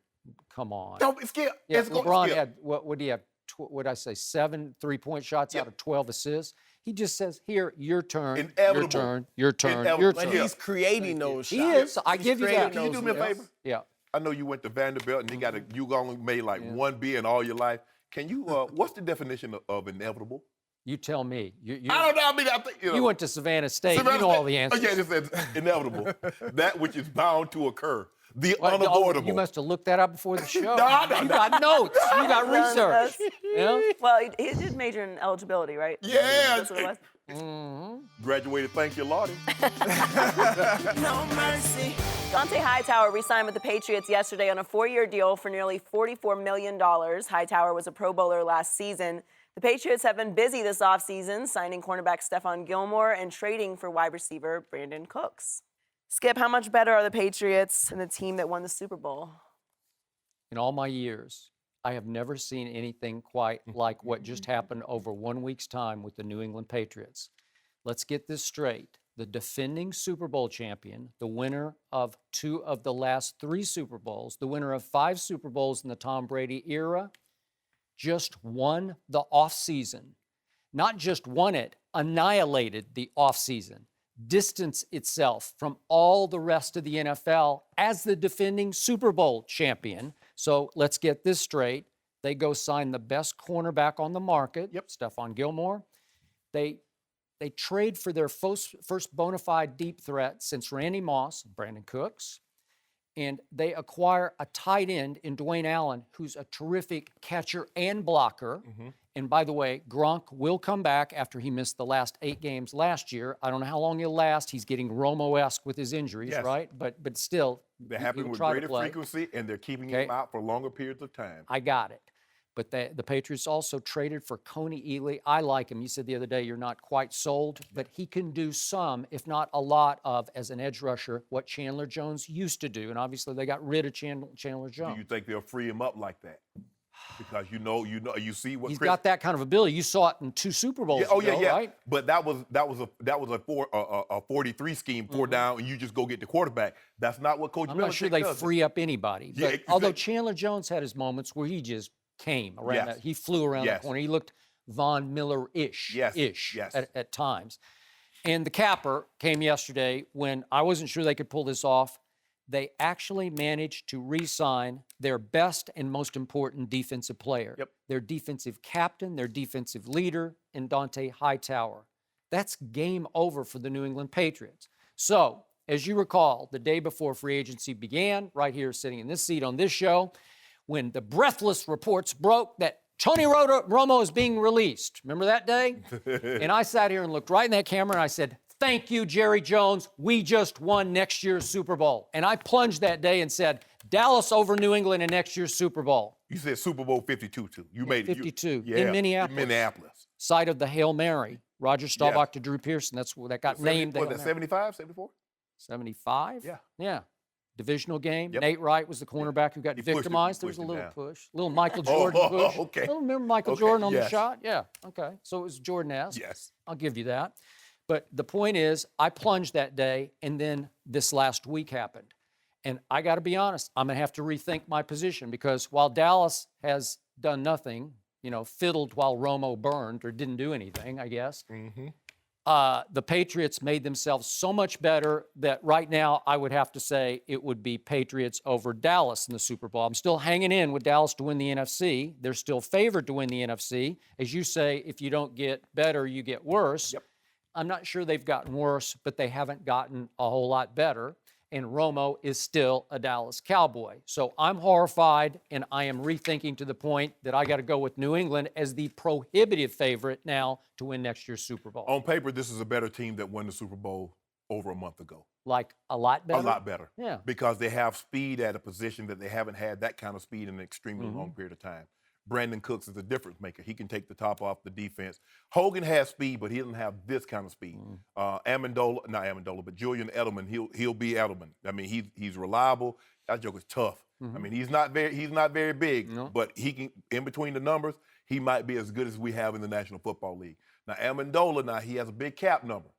S2: Come on.
S3: Don't Skip.
S2: Yeah,
S3: It's going
S2: LeBron
S3: Skip.
S2: had, what did he have? What did I say, 7 3-point shots out of 12 assists? He just says, here, your turn,
S3: Inevitable.
S2: your turn, your turn,
S3: Inevitable.
S2: your
S9: But
S2: turn.
S9: he's creating those shots.
S2: He is. I
S9: He's
S2: give you that.
S9: creating
S3: Can you do me a
S9: those-
S3: favor?
S2: Yeah.
S3: I know you went to Vanderbilt and you only made like 1 B in all your life. Can you, what's the definition of inevitable?
S2: You tell me. You
S3: I don't know. I mean, I think,
S2: you went to Savannah State.
S3: Savannah
S2: You know all the
S3: State-
S2: answers.
S3: Okay, this says inevitable. That which is bound to occur. The
S2: Well,
S3: unavoidable.
S2: you must have looked that up before the show.
S3: No,
S2: You got notes. You got research. Yeah?
S1: Well, he did major in eligibility, right?
S3: Yeah.
S1: That's what it was.
S3: Graduated, thank you, Lordy.
S1: No mercy. Dante Hightower re-signed with the Patriots yesterday on a 4-year deal for nearly $44 million. Hightower was a Pro Bowler last season. The Patriots have been busy this offseason, signing cornerback Stephon Gilmore and trading for wide receiver Brandon Cooks. Skip, how much better are the Patriots than the team that won the Super Bowl?
S2: In all my years, I have never seen anything quite like what just happened over 1 week's time with the New England Patriots. Let's get this straight. The defending Super Bowl champion, the winner of 2 of the last 3 Super Bowls, the winner of 5 Super Bowls in the Tom Brady era, just won the offseason. Not just won it, annihilated the offseason, distanced itself from all the rest of the NFL as the defending Super Bowl champion. So let's get this straight. They go sign the best cornerback on the market, Stephon Gilmore. They trade for their first bona fide deep threat since Randy Moss, Brandon Cooks. And they acquire a tight end in Dwayne Allen, who's a terrific catcher and blocker. And by the way, Gronk will come back after he missed the last 8 games last year. I don't know how long he'll last. He's getting Romo-esque with his injuries, right? But still,
S3: they're happening with greater frequency, and they're keeping him out for longer periods of time.
S2: I got it. But the Patriots also traded for Coney Ealy. I like him. You said the other day you're not quite sold, but he can do some, if not a lot of, as an edge rusher, what Chandler Jones used to do. And obviously they got rid of Chandler Jones.
S3: Do you think they'll free him up like that? Because you see what
S2: he's got that kind of ability. You saw it in 2 Super Bowls ago, right?
S3: But that was a 43 scheme, 4 down, and you just go get the quarterback. That's not what Coach Belichick does.
S2: I'm not sure they free up anybody. But although Chandler Jones had his moments where he just came around that. He flew around the corner. He looked Von Miller-ish at times. And the capper came yesterday when I wasn't sure they could pull this off. They actually managed to re-sign their best and most important defensive player, their defensive captain, their defensive leader, and Dante Hightower. That's game over for the New England Patriots. So, as you recall, the day before free agency began, right here sitting in this seat on this show, when the breathless reports broke that Tony Romo is being released. Remember that day? And I sat here and looked right in that camera and I said, thank you, Jerry Jones. We just won next year's Super Bowl. And I plunged that day and said, Dallas over New England in next year's Super Bowl.
S3: You said Super Bowl 52, too. You made it.
S2: 52 in Minneapolis. Site of the Hail Mary. Roger Staubach to Drew Pearson. That's what that got named.
S3: Was that 75, 74?
S2: 75?
S3: Yeah.
S2: Yeah. Divisional game. Nate Wright was the cornerback who got victimized. There was a little push. A little Michael Jordan push.
S3: Okay.
S2: Remember Michael Jordan on the shot? Yeah. Okay. So it was Jordan-esque.
S3: Yes.
S2: I'll give you that. But the point is, I plunged that day, and then this last week happened. And I got to be honest, I'm going to have to rethink my position because while Dallas has done nothing, fiddled while Romo burned or didn't do anything, I guess, the Patriots made themselves so much better that right now I would have to say it would be Patriots over Dallas in the Super Bowl. I'm still hanging in with Dallas to win the NFC. They're still favored to win the NFC. As you say, if you don't get better, you get worse. I'm not sure they've gotten worse, but they haven't gotten a whole lot better. And Romo is still a Dallas Cowboy. So I'm horrified, and I am rethinking to the point that I got to go with New England as the prohibitive favorite now to win next year's Super Bowl.
S3: On paper, this is a better team that won the Super Bowl over a month ago.
S2: Like a lot better?
S3: A lot better.
S2: Yeah.
S3: Because they have speed at a position that they haven't had that kind of speed in an extremely long period of time. Brandon Cooks is a difference maker. He can take the top off the defense. Hogan has speed, but he doesn't have this kind of speed. Not Amendola, but Julian Edelman, he'll be Edelman. I mean, he's reliable. That joke is tough. I mean, he's not very big, but he can, in between the numbers, he might be as good as we have in the National Football League. Now, Amendola, he has a big cap number.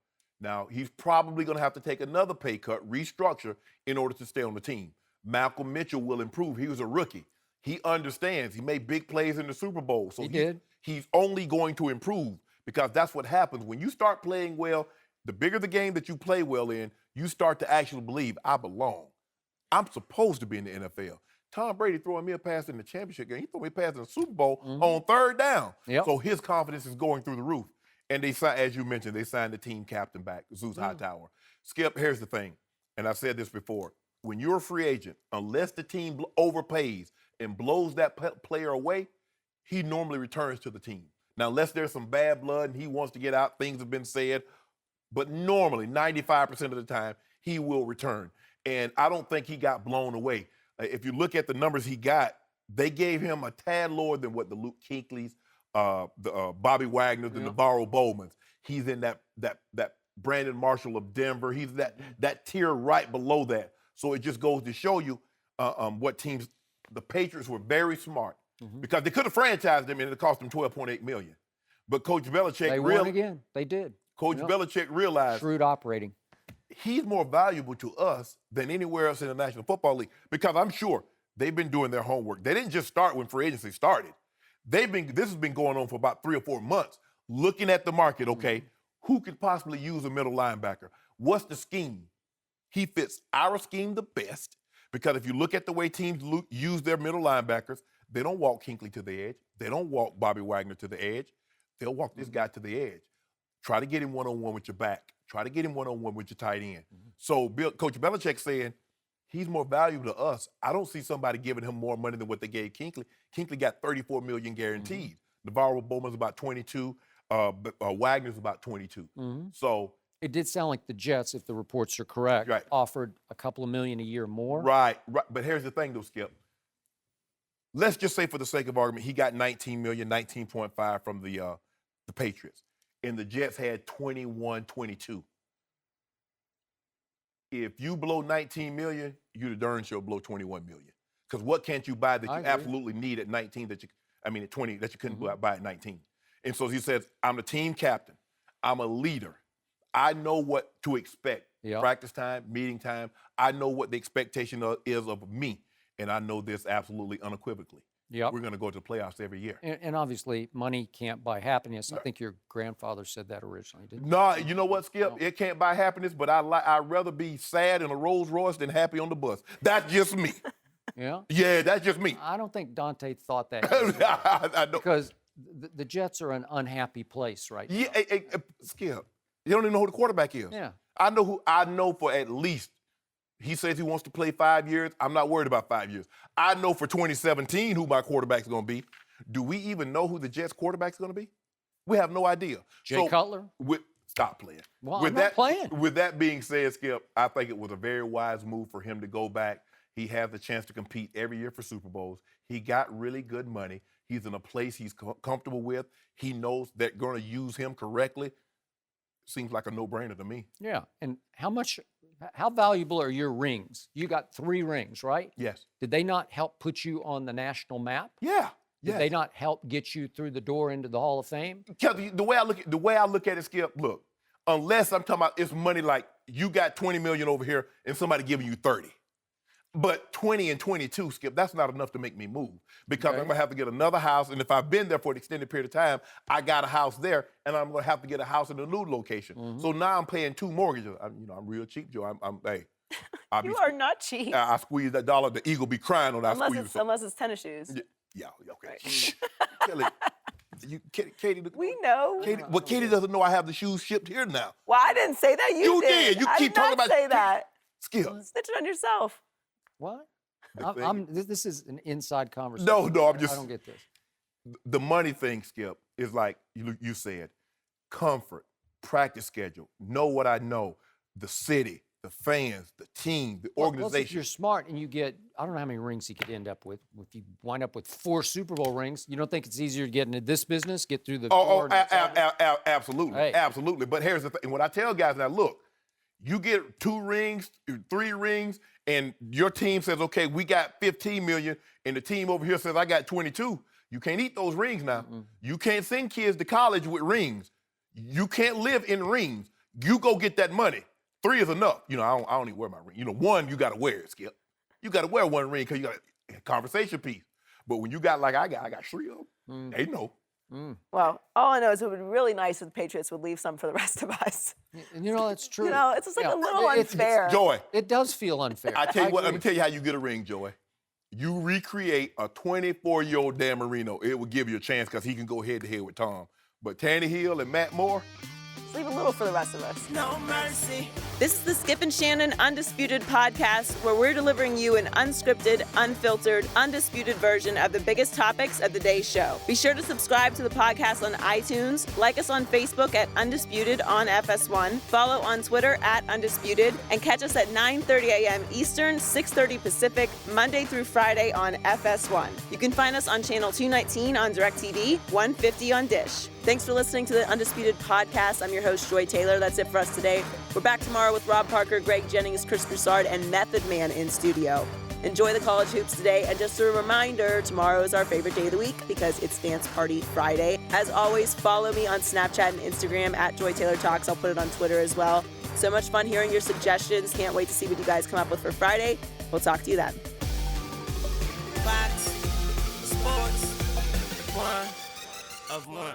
S3: Now, he's probably going to have to take another pay cut, restructure, in order to stay on the team. Malcolm Mitchell will improve. He was a rookie. He understands. He made big plays in the Super Bowl. So he's only going to improve because that's what happens. When you start playing well, the bigger the game that you play well in, you start to actually believe, I belong. I'm supposed to be in the NFL. Tom Brady throwing me a pass in the championship game. He threw me a pass in the Super Bowl on 3rd down. So his confidence is going through the roof. And they signed, as you mentioned, they signed the team captain back, Zeus Hightower. Skip, here's the thing, and I've said this before. When you're a free agent, unless the team overpays and blows that player away, he normally returns to the team. Now, unless there's some bad blood and he wants to get out, things have been said, but normally, 95% of the time, he will return. And I don't think he got blown away. If you look at the numbers he got, they gave him a tad lower than what the Luke Kuechly's, the Bobby Wagner's, the Navarro Bowman's. He's in that Brandon Marshall of Denver. He's that tier right below that. So it just goes to show you what teams. The Patriots were very smart because they could have franchised him and it cost them $12.8 million. But Coach Belichick
S2: they won again. They did.
S3: Coach Belichick realized
S2: shrewd operating.
S3: He's more valuable to us than anywhere else in the National Football League because I'm sure they've been doing their homework. They didn't just start when free agency started. This has been going on for about 3 or 4 months, looking at the market. Okay, who could possibly use a middle linebacker? What's the scheme? He fits our scheme the best because if you look at the way teams use their middle linebackers, they don't walk Hinckley to the edge. They don't walk Bobby Wagner to the edge. They'll walk this guy to the edge. Try to get him one-on-one with your back. Try to get him one-on-one with your tight end. So Coach Belichick saying he's more valuable to us. I don't see somebody giving him more money than what they gave Hinckley. Hinckley got $34 million guaranteed. LaVar Bowman's about 22. Wagner's about 22. So
S2: it did sound like the Jets, if the reports are correct,
S3: Right.
S2: offered a couple of million a year more.
S3: right. But here's the thing, though, Skip. Let's just say, for the sake of argument, he got 19 million, 19.5 from the Patriots, and the Jets had 21, 22. If you blow 19 million, you the darn sure blow 21 million. Because what can't you buy that you absolutely need at 19 at 20 that you couldn't buy at 19? And so he says, I'm the team captain. I'm a leader. I know what to expect. Practice time, meeting time. I know what the expectation is of me. And I know this absolutely unequivocally. We're going to go to the playoffs every year.
S2: And obviously, money can't buy happiness. I think your grandfather said that originally, didn't he?
S3: No, you know what, Skip? It can't buy happiness, but I'd rather be sad in a Rolls Royce than happy on the bus. That's just me.
S2: Yeah?
S3: Yeah, that's just me.
S2: I don't think Dante thought that.
S3: I know.
S2: Because the Jets are an unhappy place right now.
S3: Yeah, Skip, you don't even know who the quarterback is.
S2: Yeah.
S3: I know for at least, he says he wants to play 5 years. I'm not worried about 5 years. I know for 2017 who my quarterback's going to be. Do we even know who the Jets quarterback's going to be? We have no idea.
S2: Jay Cutler?
S3: Stop playing.
S2: Well, I'm not playing.
S3: With that being said, Skip, I think it was a very wise move for him to go back. He has the chance to compete every year for Super Bowls. He got really good money. He's in a place he's comfortable with. He knows they're going to use him correctly. Seems like a no-brainer to me.
S2: Yeah. And how valuable are your rings? You got 3 rings, right?
S3: Yes.
S2: Did they not help put you on the national map?
S3: Yeah.
S2: Did they not help get you through the door into the Hall of Fame?
S3: Kelly, the way I look at it, Skip, look, unless I'm talking about it's money like you got 20 million over here and somebody giving you 30. But 20 and 22, Skip, that's not enough to make me move because I'm going to have to get another house. And if I've been there for an extended period of time, I got a house there and I'm going to have to get a house in a new location. So now I'm paying 2 mortgages. I'm real cheap, Joe.
S1: You are not cheap.
S3: I squeeze that dollar. The eagle be crying on that.
S1: Unless it's tennis shoes.
S3: Yeah, okay. Right. Kelly, Katie.
S1: We know.
S3: Katie doesn't know I have the shoes shipped here now.
S1: Well, I didn't say that. You did.
S3: You keep talking about.
S1: Say that.
S3: Skip.
S1: Snitch it on yourself.
S2: What? This is an inside conversation.
S3: No, I'm just.
S2: I don't get this.
S3: The money thing, Skip, is like you said, comfort, practice schedule, know what I know, the city, the fans, the team, the organization.
S2: Well, if you're smart and you get, I don't know how many rings he could end up with. If you wind up with 4 Super Bowl rings, you don't think it's easier to get into this business, get through the door?
S3: Absolutely.
S2: Hey.
S3: Absolutely. But here's the thing. When I tell guys now, look, you get 2 rings, 3 rings, and your team says, okay, we got 15 million, and the team over here says, I got 22. You can't eat those rings now. You can't send kids to college with rings. You can't live in rings. You go get that money. 3 is enough. I don't even wear my ring. 1, you got to wear it, Skip. You got to wear 1 ring because you got a conversation piece. But when you got like I got 3 of them, they know.
S1: Well, all I know is it would be really nice if the Patriots would leave some for the rest of us.
S2: And that's true.
S1: It's just like a little unfair.
S3: Joy.
S2: It does feel unfair.
S3: I tell you what, let me tell you how you get a ring, Joy. You recreate a 24-year-old Dan Marino. It will give you a chance because he can go head-to-head with Tom. But Tannehill and Matt Moore,
S1: just leave a little for the rest of us.
S10: No mercy.
S1: This is the Skip and Shannon Undisputed podcast, where we're delivering you an unscripted, unfiltered, undisputed version of the biggest topics of the day's show. Be sure to subscribe to the podcast on iTunes, like us on Facebook at Undisputed on FS1, follow on Twitter at Undisputed, and catch us at 9:30 a.m. Eastern, 6:30 Pacific, Monday through Friday on FS1. You can find us on channel 219 on DirecTV, 150 on Dish. Thanks for listening to the Undisputed podcast. I'm your host, Joy Taylor. That's it for us today. We're back tomorrow with Rob Parker, Greg Jennings, Chris Broussard, and Method Man in studio. Enjoy the college hoops today. And just a reminder, tomorrow is our favorite day of the week because it's Dance Party Friday. As always, follow me on Snapchat and Instagram at Joy Taylor Talks. I'll put it on Twitter as well. So much fun hearing your suggestions. Can't wait to see what you guys come up with for Friday. We'll talk to you then.
S10: Fox Sports 1 of 1.